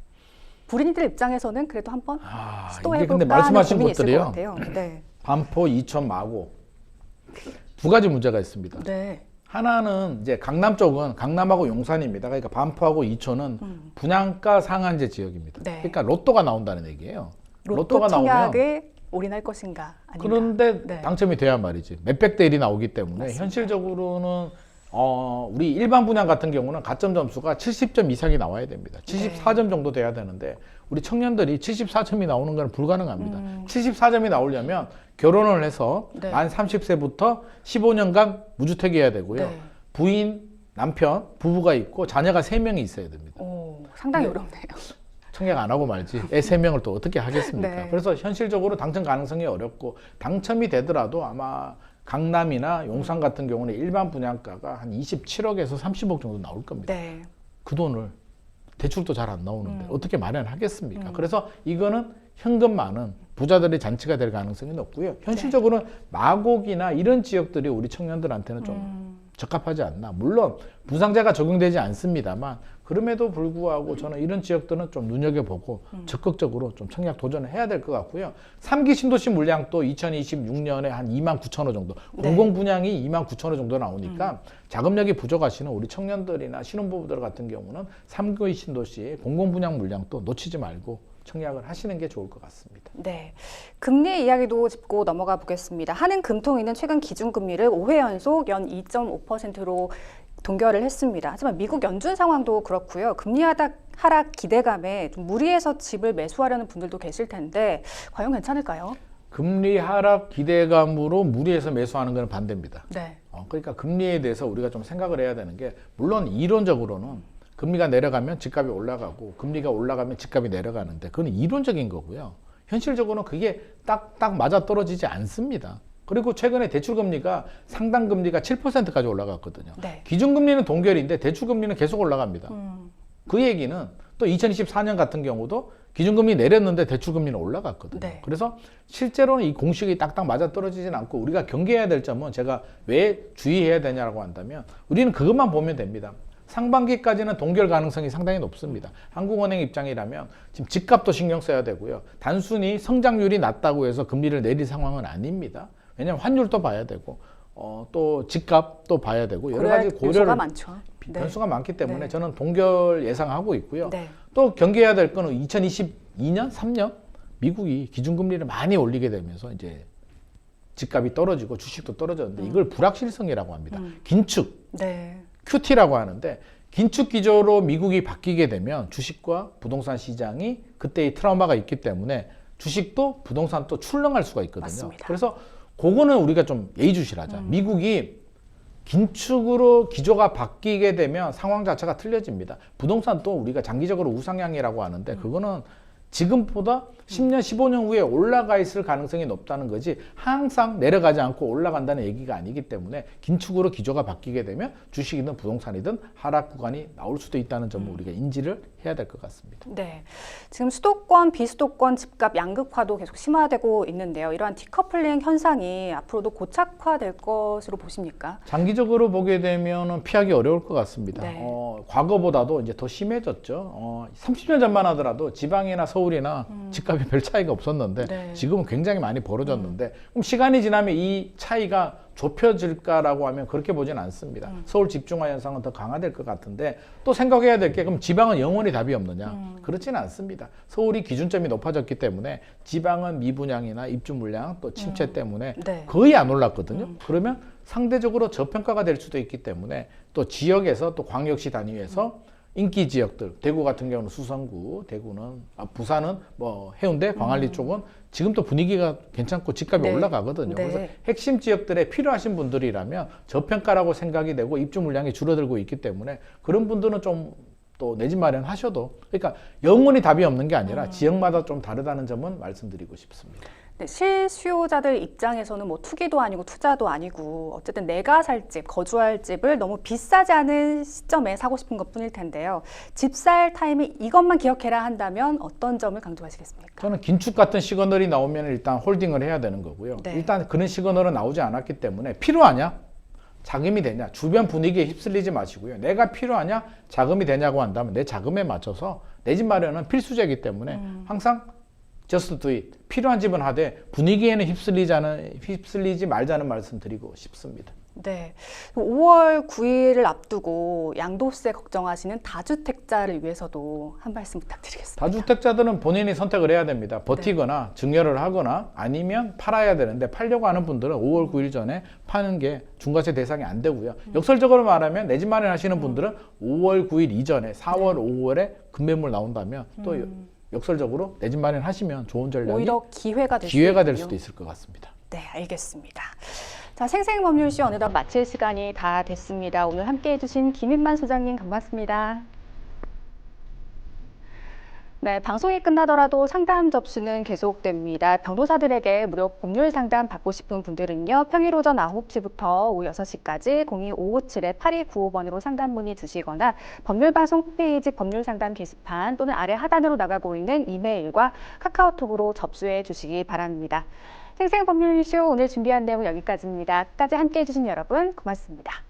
S1: 불인들 입장에서는 그래도 한번
S2: 이게 근데
S1: 시도해볼까 하는
S2: 말씀하신
S1: 고민이 있을 것
S2: 것들이요.
S1: 같아요. 네.
S2: 반포, 이천, 마곡 두 가지 문제가 있습니다.
S1: 네.
S2: 하나는 이제 강남 쪽은 강남하고 용산입니다. 그러니까 반포하고 이촌은 분양가 상한제 지역입니다.
S1: 네.
S2: 그러니까 로또가 나온다는 얘기예요.
S1: 로또 청약에 올인할 것인가 아닌가.
S2: 그런데
S1: 네.
S2: 당첨이 돼야 말이지. 몇백 대 1이 나오기 때문에
S1: 맞습니다.
S2: 현실적으로는 우리 일반 분양 같은 경우는 가점 점수가 70점 이상이 나와야 됩니다. 74점 정도 돼야 되는데 우리 청년들이 74점이 나오는 건 불가능합니다. 74점이 나오려면 결혼을 해서
S1: 네.
S2: 만 30세부터 15년간 무주택이어야 되고요.
S1: 네.
S2: 부인, 남편, 부부가 있고 자녀가 3명이 있어야 됩니다.
S1: 오, 상당히 어렵네요.
S2: 청약 안 하고 말지 애 3명을 또 어떻게 하겠습니까?
S1: 네.
S2: 그래서 현실적으로 당첨 가능성이 어렵고 당첨이 되더라도 아마 강남이나 용산 같은 경우는 일반 분양가가 한 27억에서 30억 정도 나올 겁니다.
S1: 네.
S2: 그 돈을 대출도 잘 안 나오는데 어떻게 마련하겠습니까? 그래서 이거는 현금 많은 부자들의 잔치가 될 가능성이 높고요. 현실적으로는 마곡이나 이런 지역들이 우리 청년들한테는 좀 적합하지 않나. 물론 부상자가 적용되지 않습니다만 그럼에도 불구하고 저는 이런 지역들은 좀 눈여겨보고 적극적으로 좀 청약 도전을 해야 될 것 같고요. 3기 신도시 물량도 2026년에 한 2만 9천 호 정도,
S1: 네.
S2: 공공 분양이 2만 9천 호 정도 나오니까 자금력이 부족하시는 우리 청년들이나 신혼부부들 같은 경우는 3기 신도시 공공 분양 물량도 놓치지 말고 청약을 하시는 게 좋을 것 같습니다.
S1: 네, 금리 이야기도 짚고 넘어가 보겠습니다. 한은금통위는 최근 기준금리를 5회 연속 연 2.5%로 동결을 했습니다. 하지만 미국 연준 상황도 그렇고요. 금리 하락 기대감에 좀 무리해서 집을 매수하려는 분들도 계실 텐데 과연 괜찮을까요?
S2: 금리 하락 기대감으로 무리해서 매수하는 것은 반대입니다.
S1: 네.
S2: 그러니까 금리에 대해서 우리가 좀 생각을 해야 되는 게 물론 이론적으로는 금리가 내려가면 집값이 올라가고 금리가 올라가면 집값이 내려가는데 그건 이론적인 거고요. 현실적으로는 그게 딱 맞아떨어지지 않습니다. 그리고 최근에 대출금리가 상당금리가 7%까지 올라갔거든요.
S1: 네.
S2: 기준금리는 동결인데 대출금리는 계속 올라갑니다. 그 얘기는 또 2024년 같은 경우도 기준금리 내렸는데 대출금리는 올라갔거든요.
S1: 네.
S2: 그래서 실제로는 이 공식이 딱딱 맞아떨어지진 않고 우리가 경계해야 될 점은 제가 왜 주의해야 되냐고 한다면 우리는 그것만 보면 됩니다. 상반기까지는 동결 가능성이 상당히 높습니다. 한국은행 입장이라면 지금 집값도 신경 써야 되고요. 단순히 성장률이 낮다고 해서 금리를 내릴 상황은 아닙니다. 왜냐하면 환율도 봐야 되고 또 집값도 봐야 되고 여러 가지 고려를
S1: 많죠.
S2: 변수가 많기 때문에
S1: 네.
S2: 저는 동결 예상하고 있고요.
S1: 네.
S2: 또 경계해야 될 거는 2022년, 3년 미국이 기준금리를 많이 올리게 되면서 이제 집값이 떨어지고 주식도 떨어졌는데 이걸 불확실성이라고 합니다. 긴축,
S1: 네.
S2: QT라고 하는데 긴축 기조로 미국이 바뀌게 되면 주식과 부동산 시장이 그때의 트라우마가 있기 때문에 주식도 부동산도 출렁할 수가 있거든요.
S1: 맞습니다.
S2: 그래서 그거는 우리가 좀 예의주시하자. 미국이 긴축으로 기조가 바뀌게 되면 상황 자체가 틀려집니다. 부동산도 우리가 장기적으로 우상향이라고 하는데 그거는 지금보다 10년, 15년 후에 올라가 있을 가능성이 높다는 거지 항상 내려가지 않고 올라간다는 얘기가 아니기 때문에 긴축으로 기조가 바뀌게 되면 주식이든 부동산이든 하락 구간이 나올 수도 있다는 점을 우리가 인지를 해야 될 것 같습니다.
S1: 네, 지금 수도권, 비수도권 집값 양극화도 계속 심화되고 있는데요. 이러한 디커플링 현상이 앞으로도 고착화될 것으로 보십니까?
S2: 장기적으로 보게 되면 피하기 어려울 것 같습니다.
S1: 네.
S2: 과거보다도 이제 더 심해졌죠. 30년 전만 하더라도 지방이나 서울이나 집값이 별 차이가 없었는데
S1: 네.
S2: 지금은 굉장히 많이 벌어졌는데 그럼 시간이 지나면 이 차이가 좁혀질까라고 하면 그렇게 보진 않습니다. 서울 집중화 현상은 더 강화될 것 같은데 또 생각해야 될 게 그럼 지방은 영원히 답이 없느냐? 그렇지는 않습니다. 서울이 기준점이 높아졌기 때문에 지방은 미분양이나 입주 물량 또 침체 때문에
S1: 네.
S2: 거의 안 올랐거든요. 그러면 상대적으로 저평가가 될 수도 있기 때문에 또 지역에서 또 광역시 단위에서 인기 지역들, 대구 같은 경우는 수성구, 대구는 부산은 뭐 해운대, 광안리 쪽은 지금 또 분위기가 괜찮고 집값이
S1: 네.
S2: 올라가거든요.
S1: 네.
S2: 그래서 핵심 지역들에 필요하신 분들이라면 저평가라고 생각이 되고 입주 물량이 줄어들고 있기 때문에 그런 분들은 좀 또 내 집 마련하셔도 그러니까 영원히 답이 없는 게 아니라 지역마다 좀 다르다는 점은 말씀드리고 싶습니다.
S1: 네, 실수요자들 입장에서는 뭐 투기도 아니고 투자도 아니고 어쨌든 내가 살 집, 거주할 집을 너무 비싸지 않은 시점에 사고 싶은 것뿐일 텐데요. 집 살 타이밍 이것만 기억해라 한다면 어떤 점을 강조하시겠습니까?
S2: 저는 긴축 같은 시그널이 나오면 일단 홀딩을 해야 되는 거고요.
S1: 네.
S2: 일단 그런 시그널은 나오지 않았기 때문에 필요하냐? 자금이 되냐? 주변 분위기에 휩쓸리지 마시고요. 내가 필요하냐? 자금이 되냐고 한다면 내 자금에 맞춰서 내 집 마련은 필수제이기 때문에 항상 just do it. 필요한 집은 하되 분위기에는 휩쓸리지 말자는 말씀 드리고 싶습니다.
S1: 네, 5월 9일을 앞두고 양도세 걱정하시는 다주택자를 위해서도 한 말씀 부탁드리겠습니다.
S2: 다주택자들은 본인이 선택을 해야 됩니다. 버티거나 증여를 하거나 아니면 팔아야 되는데 팔려고 하는 분들은 5월 9일 전에 파는 게 중과세 대상이 안 되고요. 역설적으로 말하면 내 집 마련하시는 분들은 5월 9일 이전에 4월, 5월에 급매물 나온다면 또 역설적으로 내 집 마련하시면 좋은 전략이
S1: 오히려 기회가 될
S2: 기회가 될
S1: 있군요.
S2: 수도 있을 것 같습니다.
S1: 네, 알겠습니다. 자, 생생법률쇼 어느덧 마칠 시간이 다 됐습니다. 오늘 함께해 주신 김인만 소장님 고맙습니다. 네, 방송이 끝나더라도 상담 접수는 계속됩니다. 변호사들에게 무료 법률 상담 받고 싶은 분들은요. 평일 오전 9시부터 오후 6시까지 02557-8295번으로 상담 문의 주시거나 법률방송 홈페이지 법률상담 게시판 또는 아래 하단으로 나가고 있는 이메일과 카카오톡으로 접수해 주시기 바랍니다. 생생법률쇼 오늘 준비한 내용 여기까지입니다. 끝까지 함께해 주신 여러분 고맙습니다.